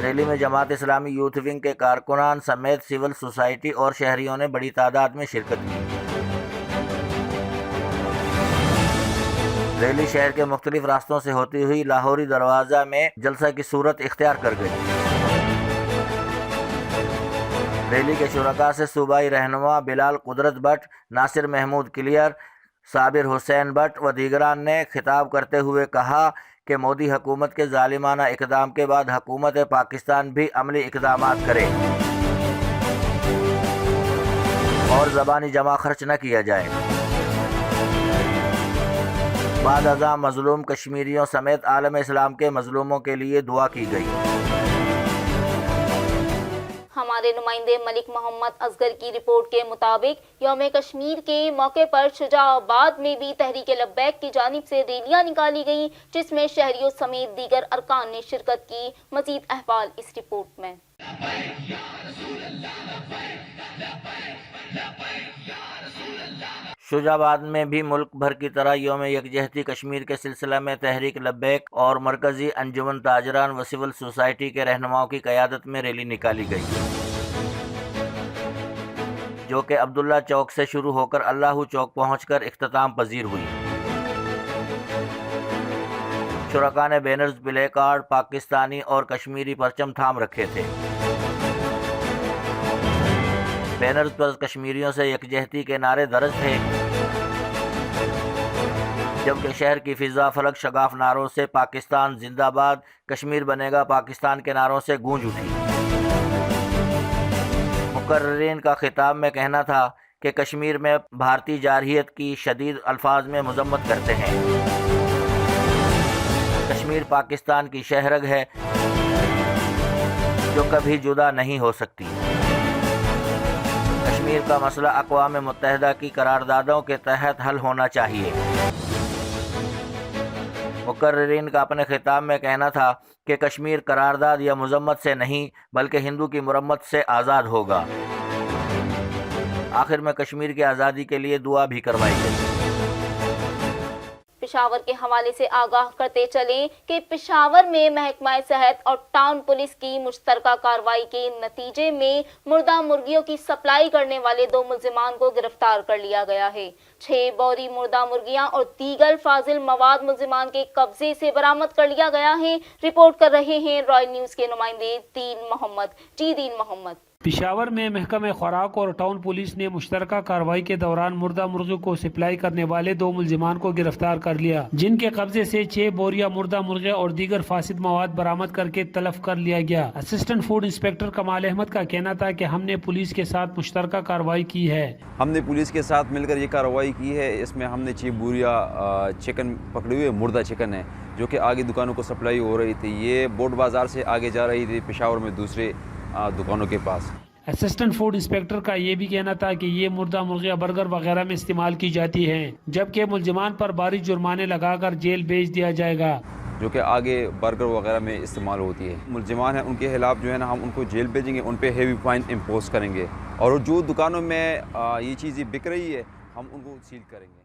ریلی میں جماعت اسلامی یوتھ ونگ کے کارکنان سمیت سول سوسائٹی اور شہریوں نے بڑی تعداد میں شرکت کی۔ ریلی شہر کے مختلف راستوں سے ہوتی ہوئی لاہوری دروازہ میں جلسہ کی صورت اختیار کر گئی۔ ریلی کے شرکاء سے صوبائی رہنما بلال قدرت بٹ، ناصر محمود کلیئر، صابر حسین بٹ و دیگران نے خطاب کرتے ہوئے کہا کہ مودی حکومت کے ظالمانہ اقدام کے بعد حکومت پاکستان بھی عملی اقدامات کرے اور زبانی جمع خرچ نہ کیا جائے۔ بعد ازاں مظلوم کشمیریوں سمیت عالم اسلام کے مظلوموں کے لیے دعا کی گئی۔ ہمارے نمائندے ملک محمد اصغر کی رپورٹ کے مطابق یوم کشمیر کے موقع پر شجاع آباد میں بھی تحریک لبیک کی جانب سے ریلیاں نکالی گئیں، جس میں شہریوں سمیت دیگر ارکان نے شرکت کی۔ مزید احوال اس رپورٹ میں۔ شجاع آباد میں بھی ملک بھر کی طرح یوم یکجہتی کشمیر کے سلسلہ میں تحریک لبیک اور مرکزی انجمن تاجران و سول سوسائٹی کے رہنماؤں کی قیادت میں ریلی نکالی گئی، جو کہ عبداللہ چوک سے شروع ہو کر اللہ چوک پہنچ کر اختتام پذیر ہوئی۔ شرکاء نے بینرز، پلے کارڈ، پاکستانی اور کشمیری پرچم تھام رکھے تھے۔ بینرز پر کشمیریوں سے یکجہتی کے نعرے درج تھے، جبکہ شہر کی فضا فلک شگاف نعروں سے پاکستان زندہ باد، کشمیر بنے گا پاکستان کے نعروں سے گونج اٹھی۔ مقررین کا خطاب میں کہنا تھا کہ کشمیر میں بھارتی جارحیت کی شدید الفاظ میں مذمت کرتے ہیں۔ کشمیر پاکستان کی شہرگ ہے جو کبھی جدا نہیں ہو سکتی۔ کشمیر کا مسئلہ اقوام متحدہ کی قراردادوں کے تحت حل ہونا چاہیے۔ मुकर्रिरीन का अपने खिताब में कहना था कि कश्मीर करारदाद या मजम्मत से नहीं बल्कि हिंदू की मुरम्मत से आज़ाद होगा। आखिर में कश्मीर की आज़ादी के लिए दुआ भी करवाई गई। पेशावर के हवाले से आगाह करते चलें कि पेशावर में महकमा सेहत और टाउन पुलिस की मुश्तरका कार्रवाई के नतीजे में मुर्दा मुर्गियों की सप्लाई करने वाले 2 मुल्जिमान को गिरफ्तार कर लिया गया है। 6 बोरी मुर्दा मुर्गियां और दीगर फाजिल मवाद मुल्जिमान के कब्जे से बरामद कर लिया गया है। रिपोर्ट कर रहे हैं रॉयल न्यूज़ के नुमाइंदे दीन मोहम्मद। पेशावर में महकमा खुराक और टाउन पुलिस ने मुश्तरका कार्रवाई के दौरान मुर्दा मुर्गी को सप्लाई करने वाले 2 मुल्जिमान को गिरफ्तार कर लिया, जिनके कब्जे से 6 बोरिया मुर्दा मुर्गे और दीगर फासिद मवाद बरामद करके तलब कर लिया गया। असिस्टेंट फूड इंस्पेक्टर कमाल अहमद का कहना था कि हमने पुलिस के साथ मुश्तरका कार्रवाई की है। हमने पुलिस के साथ मिलकर ये कार्रवाई की है। इसमें हमने 6 बोरिया चिकन पकड़े हुए, मुर्दा चिकन है, जो कि आगे दुकानों को सप्लाई हो रही थी। ये बोट बाजार से आगे जा रही थी पेशावर में दूसरे दुकानों के पास। असिस्टेंट फूड इंस्पेक्टर का ये भी कहना था कि ये मुर्दा मुर्गियाँ बर्गर वगैरह में इस्तेमाल की जाती हैं, जबकि मुल्जिमान पर भारी जुर्माने लगाकर जेल भेज दिया जाएगा, जो कि आगे बर्गर वगैरह में इस्तेमाल होती है। मुल्जिमान हैं उनके खिलाफ जो है ना, हम उनको जेल भेजेंगे, उन पे हेवी फाइन इम्पोज करेंगे, और जो दुकानों में ये चीज़ें बिक रही है हम उनको सील करेंगे।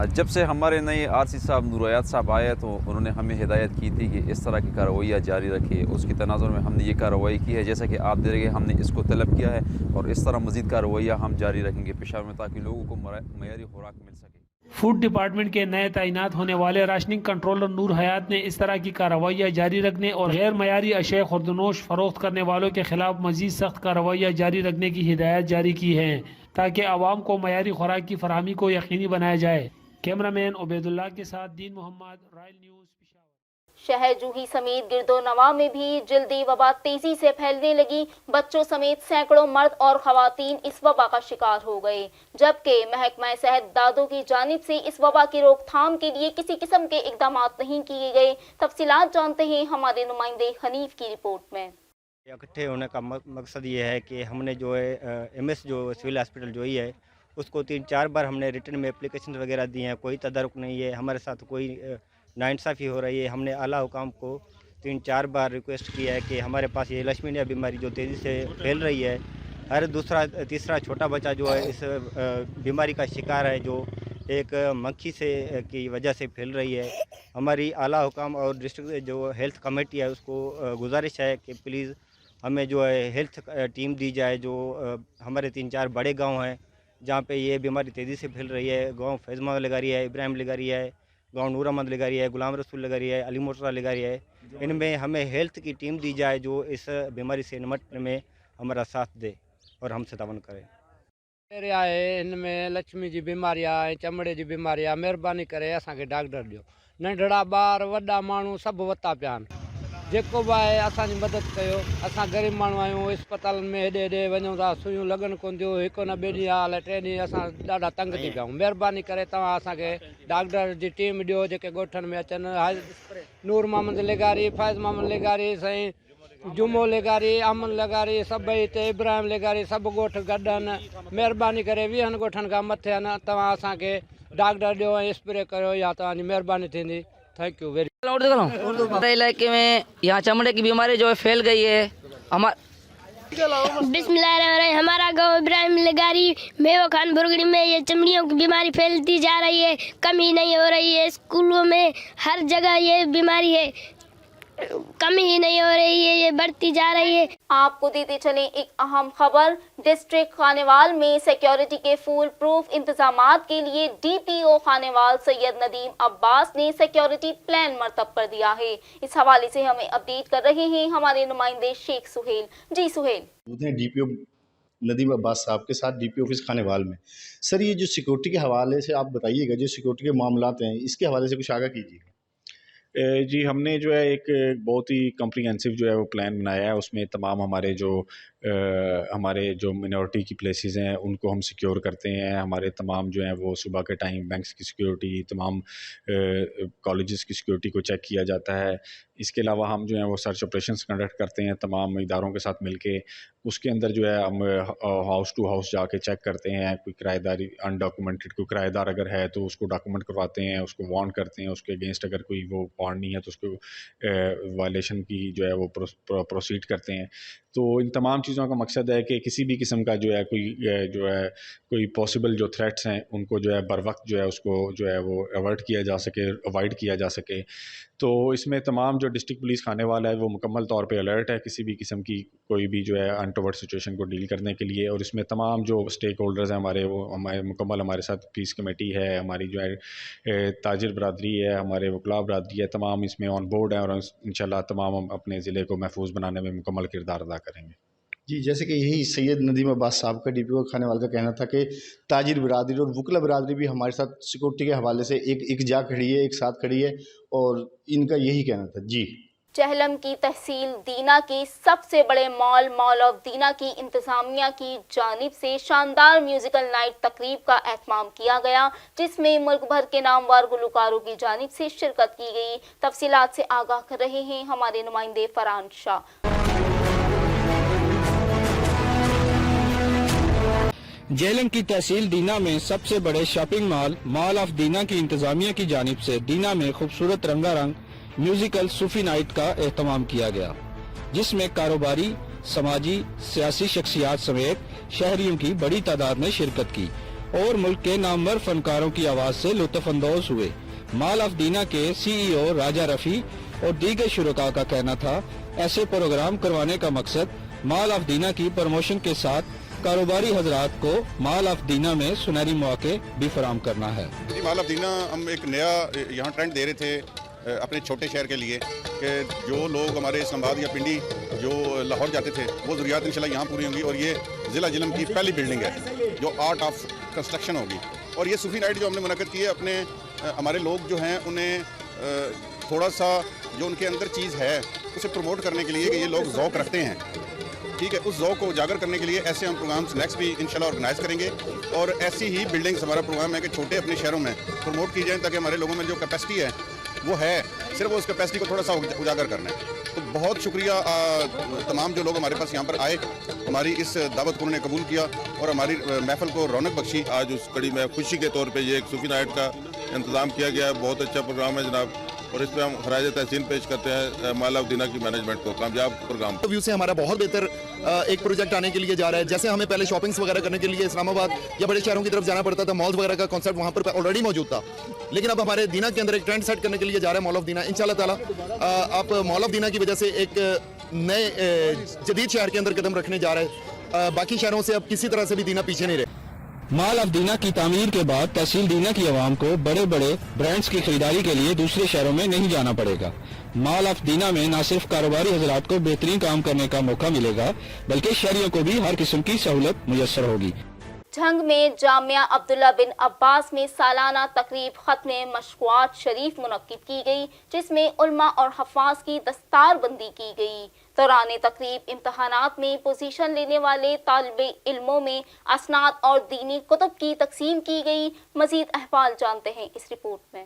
जब से हमारे नए आरसी साहब नूर साहब आए तो उन्होंने हमें हिदायत की थी कि इस तरह की कार्रवाइयाँ जारी रखिए। उसकी तनाजुर में हमने ये कार्रवाई की है, जैसा कि आप दे रहे हैं, हमने इसको तलब किया है और इस तरह मज़ीद कार्रवाइयाँ हम जारी रखेंगे पेशावर में, ताकि लोगों को मयारी खुराक मिल सके। फूड डिपार्टमेंट के नए तैनात होने वाले राशनिंग कंट्रोलर नूर हयात ने इस तरह की कार्रवाइयाँ जारी रखने और गैर मयारी अशया खुर्दनोश फरोख्त करने वालों के खिलाफ मजीद सख्त कार्रवाइयाँ जारी रखने की हिदायत जारी की है, ताकि आवाम को मयारी खुराक की फराहमी को यकीनी बनाया जाए। कैमरामैन उबैदुल्लाह के साथ दीन मोहम्मद, रॉयल न्यूज़, पेशावर। शहर जूही समेत गिरदो नवा में भी जल्दी वबा तेजी से फैलने लगी। बच्चों समेत सैकड़ों मर्द और खवातीन इस वबा का शिकार हो गए, जबकि महकमा सेहत दादों की जानिब से इस वबा की रोकथाम के लिए किसी किस्म के इकदाम नहीं किए गए। तफसीलात जानते हैं हमारे नुमाइंदे हनीफ की रिपोर्ट में। इकट्ठे होने का मकसद ये है कि हमने जो है MS जो सिविल हॉस्पिटल जो ही है उसको 3-4 बार हमने रिटर्न में एप्लीकेशन वगैरह दी हैं, कोई तदारुक नहीं है, हमारे साथ कोई नाइंसाफ़ी हो रही है। हमने आला हुकाम को 3-4 बार रिक्वेस्ट किया है कि हमारे पास ये लक्ष्मीनिया बीमारी जो तेज़ी से फैल रही है, हर दूसरा तीसरा छोटा बच्चा जो है इस बीमारी का शिकार है, जो एक मक्खी से की वजह से फैल रही है। हमारी आला हुकाम और डिस्ट्रिक्ट जो हेल्थ कमेटी है उसको गुजारिश है कि प्लीज़ हमें जो है हेल्थ टीम दी जाए। जो हमारे 3-4 बड़े गाँव हैं जहाँ पे ये बीमारी तेज़ी से फैल रही है, गांव फैज़ मोहम्मद लगारी है, इब्राहिम लगारी है, गांव नूर अहमद लगारी है, गुलाम रसूल लगारी है, अली मोर्तज़ा लगारी है। इनमें हमें हेल्थ की टीम दी जाए जो इस बीमारी से निपटने में हमारा साथ दे और हमसे तावन करे। मलेरिया है, इनमें लक्ष्मी जी बीमारियां है, चमड़े जी बीमारियां, मेहरबानी करे असांखे डॉक्टर ॾियो। नंढड़ा ॿार वॾा माण्हू सभु वता पिया आहिनि, जेको बि आहे असांजी मदद कयो। असां ग़रीब माण्हू आहियूं, इस्पतालनि में हेॾे हेॾे वञूं था, सुइयूं लॻनि कोन थियूं, हिकु न 2 ॾींहं हाल 3 ॾींहं असां ॾाढा तंग थी पिया आहियूं। महिरबानी करे तव्हां असांखे डॉक्टर जी टीम ॾियो जेके ॻोठनि में अचनि। नूर मोहम्मद लेगारी, फैज़ मोहम्मद लेगारी, साईं जुमो लेगारी, अमन लेगारी, सभई हिते इब्राहिम लेगारी, सभु ॻोठ गॾु आहिनि। महिरबानी करे 20 ॻोठनि खां मथे आहिनि, तव्हां असांखे डॉक्टर ॾियो ऐं स्प्रे कयो, या तव्हांजी महिरबानी थींदी। थैंक यू वेरी हमारे इलाके में यहाँ चमड़े की बीमारी जो है फैल गई है। बिस्मिल्लाहिर्रहमानिर्रहीम। हमारा गांव इब्राहिम लगारी मेवा खान बुरगड़ी में ये चमड़ियों की बीमारी फैलती जा रही है, कमी नहीं हो रही है। स्कूलों में हर जगह ये बीमारी है, कमी ही नहीं हो रही है, ये बढ़ती जा रही है। आपको देते चलें एक अहम खबर। डिस्ट्रिक्ट खानेवाल में सिक्योरिटी के फुल प्रूफ इंतजामात के लिए DPO खानेवाल सैयद नदीम अब्बास ने सिक्योरिटी प्लान मरतब कर दिया है। इस हवाले से हमें अपडेट कर रहे हैं हमारे नुमाइंदे शेख सुहेल। जी सुहेल। DPO नदीम अब्बास साहब के साथ DPO ऑफिस खानेवाल में। सर ये जो सिक्योरिटी के हवाले से आप बताइएगा, जो सिक्योरिटी के मामलात हैं इसके हवाले से कुछ आगाह कीजिए। जी हमने जो है एक बहुत ही कम्प्रीहेंसिव जो है वो प्लान बनाया है। उसमें तमाम हमारे जो ہمارے جو منورٹی کی پلیسز ہیں ان کو ہم سیکیور کرتے ہیں. ہمارے تمام جو ہیں وہ صبح کے ٹائم بینکس کی سیکیورٹی, تمام کالجز کی سیکیورٹی کو چیک کیا جاتا ہے. اس کے علاوہ ہم جو ہیں وہ سرچ آپریشنس کنڈکٹ کرتے ہیں تمام اداروں کے ساتھ مل کے. اس کے اندر جو ہے ہم ہاؤس ٹو ہاؤس جا کے چیک کرتے ہیں. کوئی کرایہ داری انڈاکومنٹڈ کوئی کرایہ دار اگر ہے تو اس کو ڈاکومنٹ کرواتے ہیں, اس کو وارن کرتے ہیں. اس کے اگینسٹ اگر کوئی وہ وارن نہیں ہے تو اس کو وائلیشن کی جو ہے وہ پروسیڈ کرتے ہیں. تو ان تمام چیزوں کا مقصد ہے کہ کسی بھی قسم کا جو ہے کوئی پاسبل جو تھریٹس ہیں ان کو جو ہے بر وقت جو ہے اس کو جو ہے وہ اوائڈ کیا جا سکے, اوائڈ کیا جا سکے. تو اس میں تمام جو ڈسٹرکٹ پولیس خانے والا ہے وہ مکمل طور پہ الرٹ ہے کسی بھی قسم کی کوئی بھی جو ہے انٹورڈ سچویشن کو ڈیل کرنے کے لیے. اور اس میں تمام جو اسٹیک ہولڈرز ہیں ہمارے, وہ مکمل ہمارے ساتھ پیس کمیٹی ہے, ہماری جو ہے تاجر برادری ہے, ہمارے وکلاء برادری ہے, تمام اس میں آن بورڈ ہیں اور انشاءاللہ تمام ہم اپنے ضلع کو محفوظ بنانے میں مکمل کردار ادا کریں گے. جی, جیسے کہ یہی سید ندیم عباس صاحب کا DPO کھانے والے کا کہنا تھا کہ تاجر برادری اور وکلا برادری بھی ہمارے ساتھ سیکورٹی کے حوالے سے ایک جا کھڑی ہے, ایک ساتھ کھڑی ہے, اور ان کا یہی کہنا تھا. جی, چہلم کی تحصیل دینا کے سب سے بڑے مال آف دینا کی انتظامیہ کی جانب سے شاندار میوزیکل نائٹ تقریب کا اہتمام کیا گیا, جس میں ملک بھر کے نامور گلوکاروں کی جانب سے شرکت کی گئی. تفصیلات سے آگاہ کر رہے ہیں ہمارے نمائندے فرحان شاہ. جہلم کی تحصیل دینا میں سب سے بڑے شاپنگ مال آف دینا کی انتظامیہ کی جانب سے دینا میں خوبصورت رنگا رنگ میوزیکل صوفی نائٹ کا اہتمام کیا گیا, جس میں کاروباری, سماجی, سیاسی شخصیات سمیت شہریوں کی بڑی تعداد نے شرکت کی اور ملک کے نامور فنکاروں کی آواز سے لطف اندوز ہوئے. مال آف دینا کے CEO راجہ رفیع اور دیگر شرکاء کا کہنا تھا ایسے پروگرام کروانے کا مقصد مال آف دینا کی پروموشن کے ساتھ کاروباری حضرات کو مال آف دینا میں سنہری مواقع بھی فراہم کرنا ہے. جی, مال آف دینا ہم ایک نیا یہاں ٹرینڈ دے رہے تھے اپنے چھوٹے شہر کے لیے کہ جو لوگ ہمارے اسلام آباد یا پنڈی جو لاہور جاتے تھے وہ ضروریات انشاءاللہ یہاں پوری ہوں گی. اور یہ ضلع جہلم کی پہلی بلڈنگ ہے جو آرٹ آف کنسٹرکشن ہوگی. اور یہ صوفی نائٹ جو ہم نے منعقد کی ہے, اپنے ہمارے لوگ جو ہیں انہیں تھوڑا سا جو ان کے اندر چیز ہے اسے پروموٹ کرنے کے لیے کہ یہ لوگ ذوق رکھتے ہیں, ٹھیک ہے, اس ذوق کو اجاگر کرنے کے لیے ایسے ہم پروگرامس نیکسٹ بھی انشاءاللہ آرگنائز کریں گے. اور ایسی ہی بلڈنگس ہمارا پروگرام ہے کہ چھوٹے اپنے شہروں میں پروموٹ کی جائیں تاکہ ہمارے لوگوں میں جو کیپیسٹی ہے وہ ہے, صرف وہ اس کیپیسٹی کو تھوڑا سا اجاگر کرنا ہے. تو بہت شکریہ تمام جو لوگ ہمارے پاس یہاں پر آئے, ہماری اس دعوت کو انہوں نے قبول کیا اور ہماری محفل کو رونق بخشی. آج اس کڑی میں خوشی کے طور پہ یہ ایک صوفی نائٹ کا انتظام کیا گیا ہے. بہت اچھا پروگرام ہے جناب, اور اس پہ ہم خراج تحسین پیش کرتے ہیں مال آف دینا کی مینجمنٹ کو. کامیاب پروگرام ویو سے ہمارا بہت بہتر ایک پروجیکٹ آنے کے لیے جا رہا ہے. جیسے ہمیں پہلے شاپنگس وغیرہ کرنے کے لیے اسلام آباد یا بڑے شہروں کی طرف جانا پڑتا تھا, مالز وغیرہ کا کانسیپٹ وہاں پر آلریڈی موجود تھا, لیکن اب ہمارے دینا کے اندر ایک ٹرینڈ سیٹ کرنے کے لیے جا رہا ہے مال آف دینا. انشاءاللہ تعالیٰ آپ مال آف دینا کی وجہ سے ایک نئے جدید شہر کے اندر قدم رکھنے جا رہے ہیں. باقی شہروں سے اب کسی طرح سے بھی دینا پیچھے نہیں رہے. مال آف دینا کی تعمیر کے بعد تحصیل دینا کی عوام کو بڑے بڑے برانڈز کی خریداری کے لیے دوسرے شہروں میں نہیں جانا پڑے گا. مال آف دینا میں نہ صرف کاروباری حضرات کو بہترین کام کرنے کا موقع ملے گا بلکہ شہریوں کو بھی ہر قسم کی سہولت میسر ہوگی. جھنگ میں جامعہ عبداللہ بن عباس میں سالانہ تقریب ختم مشکوات شریف منعقد کی گئی, جس میں علماء اور حفاظ کی دستار بندی کی گئی. دوران تقریب امتحانات میں پوزیشن لینے والے طالب علموں میں اسناد اور دینی کتب کی تقسیم کی گئی. مزید احوال جانتے ہیں اس رپورٹ میں.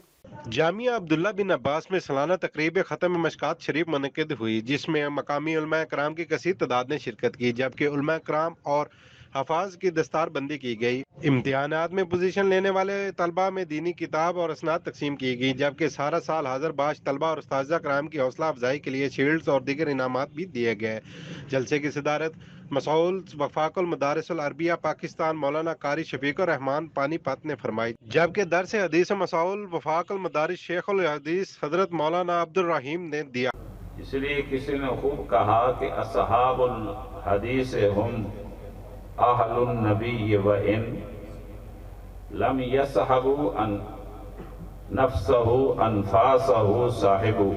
جامعہ عبداللہ بن عباس میں سالانہ تقریب ختم مشکات شریف منعقد ہوئی, جس میں مقامی علماء کرام کی کثیر تعداد نے شرکت کی, جبکہ علماء کرام اور حفاظ کی دستار بندی کی گئی. امتحانات میں پوزیشن لینے والے طلبہ میں دینی کتاب اور اسناد تقسیم کی گئی, جبکہ سارا سال حاضر باش طلبہ اور اساتذہ کرام کی حوصلہ افزائی کے لیے شیلڈز اور دیگر انعامات بھی دیے گئے. جلسے کی صدارت مسئول وفاق المدارس العربیہ پاکستان مولانا قاری شفیق الرحمان پانی پت نے فرمائی, جبکہ درس حدیث مسئول وفاق المدارس شیخ الحدیث حضرت مولانا عبد الرحیم نے دیا. اس لیے کسی نے خوب کہا کہ اصحاب الحدیث ہم اہل النبی و ان لم یصحبوا ان نفسہ انفاسہ صاحبہ.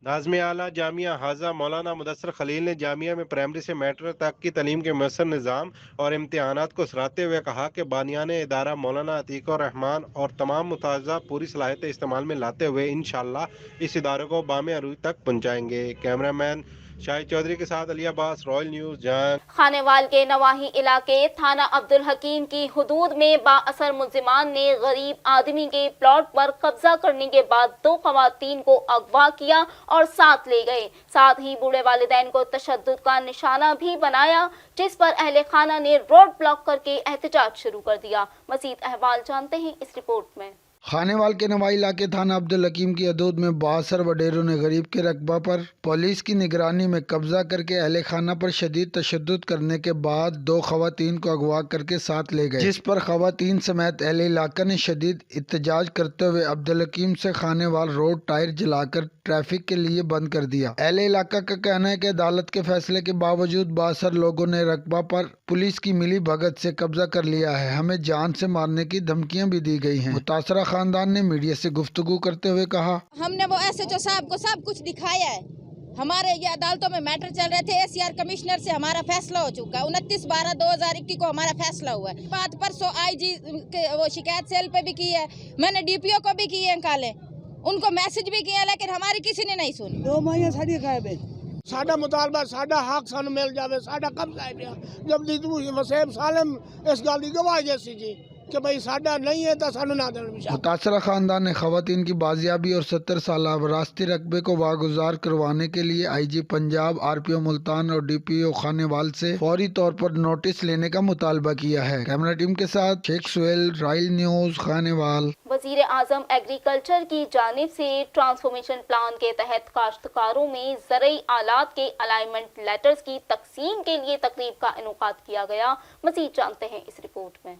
ناظم اعلیٰ جامعہ حاضہ مولانا مدثر خلیل نے جامعہ میں پرائمری سے میٹرک تک کی تعلیم کے مؤثر نظام اور امتحانات کو سراہتے ہوئے کہا کہ بانیان ادارہ مولانا عتیق الرحمان اور تمام متعزہ پوری صلاحیت استعمال میں لاتے ہوئے انشاءاللہ اس ادارے کو بام عروج تک پہنچائیں گے. کیمرہ مین शाहिद चौधरी के साथ अली अब्बास, रॉयल न्यूज़, जहां। खानेवाल के नवाही इलाके थाना अब्दुल हकीम की हुदूद में बाअसर मुल्जिमान ने गरीब आदमी के प्लॉट पर कब्जा करने के बाद 2 खवातीन को अगवा किया और साथ ले गए। साथ ही बूढ़े वालिदैन को तशद्दुद का निशाना भी बनाया, जिस पर अहले खाना ने रोड ब्लॉक करके एहतजाज शुरू कर दिया। मजीद अहवाल जानते हैं इस रिपोर्ट में। खानेवाल के नवाई इलाके थाना अब्दुल हकीम की हदूद में बासर वडेरों ने गरीब के रकबा पर पुलिस की निगरानी में कब्जा करके अहले खाना पर शदीद तशद्दुद करने के बाद 2 खवातीन को अगवा करके साथ ले गए, जिस पर खवातीन समेत अहले इलाका ने शदीद एहतजाज करते हुए अब्दुल हकीम से खानेवाल रोड टायर जलाकर ट्रैफिक के लिए बंद कर दिया। अहले इलाका का कहना है कि अदालत के फैसले के बावजूद बासर लोगों ने रकबा पर पुलिस की मिली भगत से कब्जा कर लिया है। हमें जान से मारने की धमकियां भी दी गई हैं। मुतासरा खानदान ने मीडिया से गुफ्तगू करते हुए कहा, हमने वो SHO साहब को सब कुछ दिखाया है। हमारे ये अदालतों में मैटर चल रहे थे। ACR कमिश्नर से हमारा फैसला हो चुका है। 29/12/2021 को हमारा फैसला हुआ है। बात परसों IG वो शिकायत सेल पे भी की है, मैंने DPO को भी की है काले, उनको मैसेज भी किया, लेकिन हमारी किसी ने नहीं सुनी। 2 महीने साड़ी गायब है। साडा मुतालबा साडा हक सानू मिल जावे, साडा कब्जा है पिया। जब दी तू वसीम सालम इस गल दी गवाही जैसी जी कि भाई साडा नहीं है तो सानू ना देना। मुतासरा खानदान ने खवातीन की बाजियाबी और 70 साल विरासती रकबे को वागुजार करवाने के लिए IG पंजाब, RPO मुल्तान और DPO खानेवाल से फौरी तौर पर नोटिस लेने का मुतालबा किया है। कैमरा टीम के साथ शेख सुहेल, रॉयल न्यूज़, खानेवाल। वज़ीर आज़म एग्रीकल्चर की जानिब से ट्रांसफॉर्मेशन प्लान के तहत काश्तकारों में ज़रई आलात के अलाइनमेंट लेटर्स की तकसीम के लिए तकरीब का इनुकाद किया गया। मज़ीद जानते हैं इस रिपोर्ट में।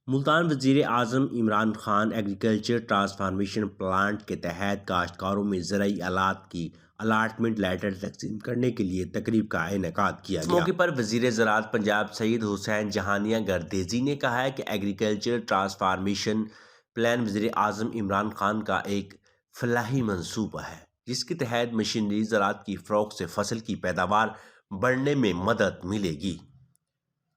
मुल्तान वज़ीर आज़म Imran Khan agriculture transformation plant के तहत काश्तकारों में ज़रई आलात की अलाटमेंट लेटर तकसीम करने के लिए तकरीब का इनेकाद किया गया। इस मौके पर वज़ीर ज़राअत पंजाब सईद हुसैन जहानिया गर्देजी ने कहा है कि एग्रीकल्चर ट्रांसफॉर्मेशन प्लान वज़ीर आज़म इमरान खान का एक फलाही मंसूबा है, जिसके तहत मशीनरी ज़राअत की फ़रोख्त से फसल की पैदावार बढ़ने में मदद मिलेगी।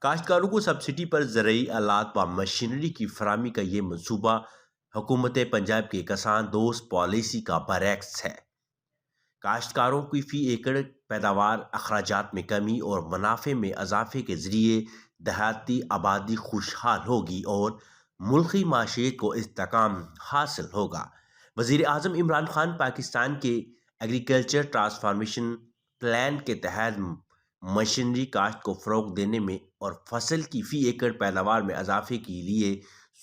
काश्तकारों को सब्सिडी पर ज़रई आलात व मशीनरी की फराहमी का ये मंसूबा हुकूमत पंजाब की किसान दोस्त पॉलिसी का बरअक्स है। काश्तकारों की फ़ी एकड़ पैदावार, अखराजात में कमी और मुनाफे में इजाफे के ज़रिए देहाती आबादी खुशहाल होगी और मुल्की माशियत को इस्तेहकाम हासिल होगा। वज़ीर आज़म इमरान खान पाकिस्तान के एग्रीकल्चर ट्रांसफॉर्मेशन प्लान के तहत मशीनरी काश्त को फ़रोग़ देने में और फसल की फ़ी एकड़ पैदावार में इजाफे के लिए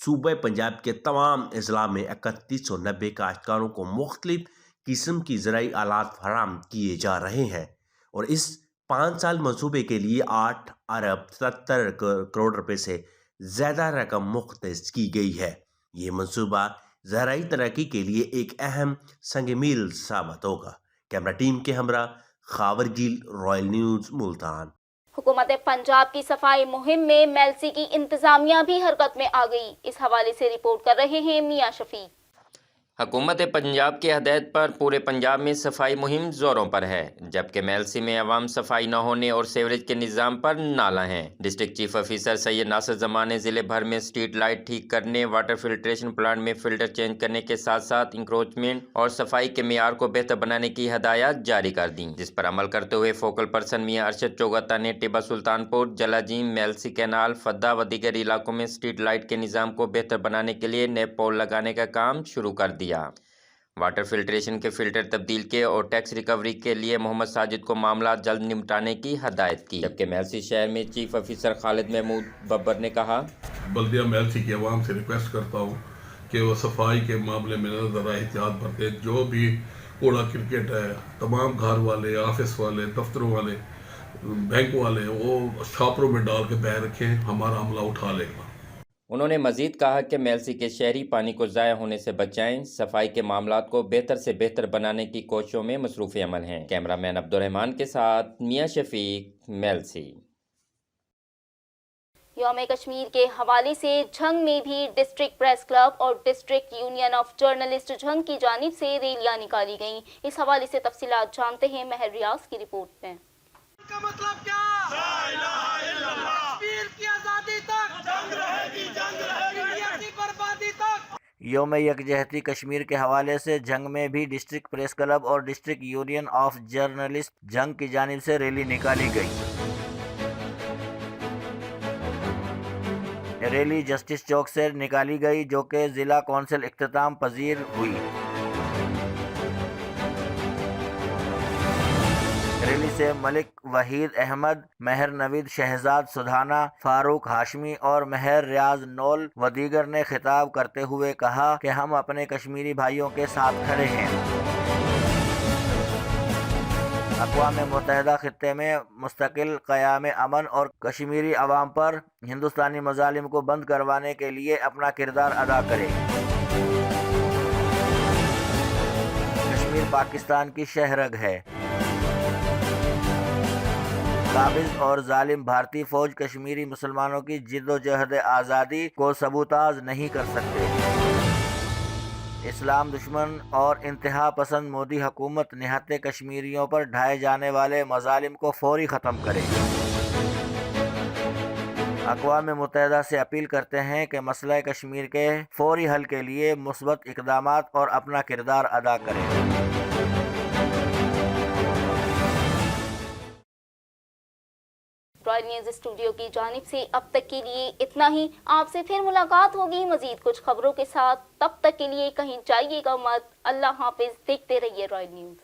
सूबे पंजाब के तमाम अज़ला में 3190 काश्तकारों को मुख्तलिफ किस्म की ज़राई आलात फराहम किए जा रहे हैं और इस 5 साल मंसूबे के लिए 8 अरब 70 करोड़ रुपए से ज़्यादा रकम मुख्तस की गई है। ये मंसूबा ज़राई तरक्की के लिए एक अहम संग मील साबित होगा। कैमरा टीम के हमरा खावर गिल, रॉयल न्यूज़, मुल्तान। हुकूमत पंजाब की सफाई मुहिम में मेलसी की इंतजामिया भी हरकत में आ गई। इस हवाले से रिपोर्ट कर रहे हैं मियां शफीक। हुकूमत पंजाब की हदायत पर पूरे पंजाब में सफाई मुहिम ज़ोरों पर है, जबकि मेलसी में अवाम सफाई न होने और सीवरेज के निज़ाम पर नाला हैं। District chief officer Syed Nasir Zaman ने ज़िले भर में स्ट्रीट लाइट ठीक करने, वाटर फिल्ट्रेशन प्लांट में फ़िल्टर चेंज करने के साथ साथ इंक्रोचमेंट और सफाई के मियार को बेहतर बनाने की हदायत जारी कर दी, जिस पर अमल करते हुए फोकल पर्सन मियां अरशद चौगता ने टिब्बा सुल्तानपुर, जलाजीम, मेलसी कैनाल, फद्दा व दीगर इलाकों में स्ट्रीट लाइट के निज़ाम को बेहतर बनाने के लिए नए पोल लगाने का काम शुरू कर दिया। वाटर फिल्ट्रेशन के फिल्टर तब्दील के और टैक्स रिकवरी के लिए मोहम्मद साजिद को मामला जल्द निपटाने की हदायत की, जबकि मेलसी शहर में चीफ ऑफिसर खालिद महमूद बब्बर ने कहा, बल्दिया मेलसी की आवाम से रिक्वेस्ट करता हूँ कि वो सफाई के मामले में ज़रा एहतियात बरतें। जो भी कूड़ा क्रिकेट है, तमाम घर वाले, ऑफिस वाले, दफ्तरों वाले, बैंक वाले, वो छापरों में डाल के बह रखें, हमारा अमला उठा लेगा। उन्होंने मजीद कहा कि मेलसी के शहरी पानी को ज़ाया होने से बचाएं, सफाई के मामलात को बेहतर से बेहतर बनाने की कोशिशों में मसरूफ़ अमल हैं। कैमरामैन अब्दुर्रहमान के साथ मियां शफीक, मेलसी। यौम कश्मीर के हवाले से झंग में भी डिस्ट्रिक्ट प्रेस क्लब और district union of journalist Jhang की जानिब से रैलियां निकाली गईं। इस हवाले से तफसीलात जानते हैं महर रियाज की रिपोर्ट में। का मतलब क्या? ला इलाहा इल्लल्लाह। कश्मीर की आजादी तक जंग रहेगी, जंग रहेगी, इंडिया की बर्बादी तक। यौम यकजहती कश्मीर के हवाले से जंग में भी डिस्ट्रिक्ट प्रेस क्लब और डिस्ट्रिक्ट यूनियन ऑफ जर्नलिस्ट जंग की जानिब से रैली निकाली गई। रैली जस्टिस चौक से निकाली गई जो कि जिला कौंसिल इख्तिताम पजीर हुई। रैली से मलिक वहीद अहमद, महर नवीद शहजाद सुधाना, फारूक हाशमी और महर रियाज नौल व दीगर ने खिताब करते हुए कहा कि हम अपने कश्मीरी भाइयों के साथ खड़े हैं। अक़वाम मुत्तहिदा खित्ते में मुस्तकिल क़याम अमन और कश्मीरी अवाम पर हिंदुस्तानी मज़ालिम को बंद करवाने के लिए अपना किरदार अदा करे। कश्मीर पाकिस्तान की शहरग है। काबिज और जालिम भारतीय फौज कश्मीरी मुसलमानों की जिद्दोजहद आज़ादी को सबूताज नहीं कर सकते। इस्लाम दुश्मन और इंतहा पसंद मोदी हुकूमत निहत्ते कश्मीरियों पर ढाए जाने वाले मज़ालिम को फौरी ख़त्म करे। अक़वाम मुत्तहिदा से अपील करते हैं कि मसला कश्मीर के फौरी हल के लिए मुस्बत इक़दामात और अपना किरदार अदा करें। रॉयल न्यूज़ स्टूडियो की जानिब से अब तक के लिए इतना ही। आपसे फिर मुलाकात होगी मजीद कुछ खबरों के साथ। तब तक के लिए कहीं जाइएगा मत। अल्लाह हाफिज। देखते रहिए रॉयल न्यूज़।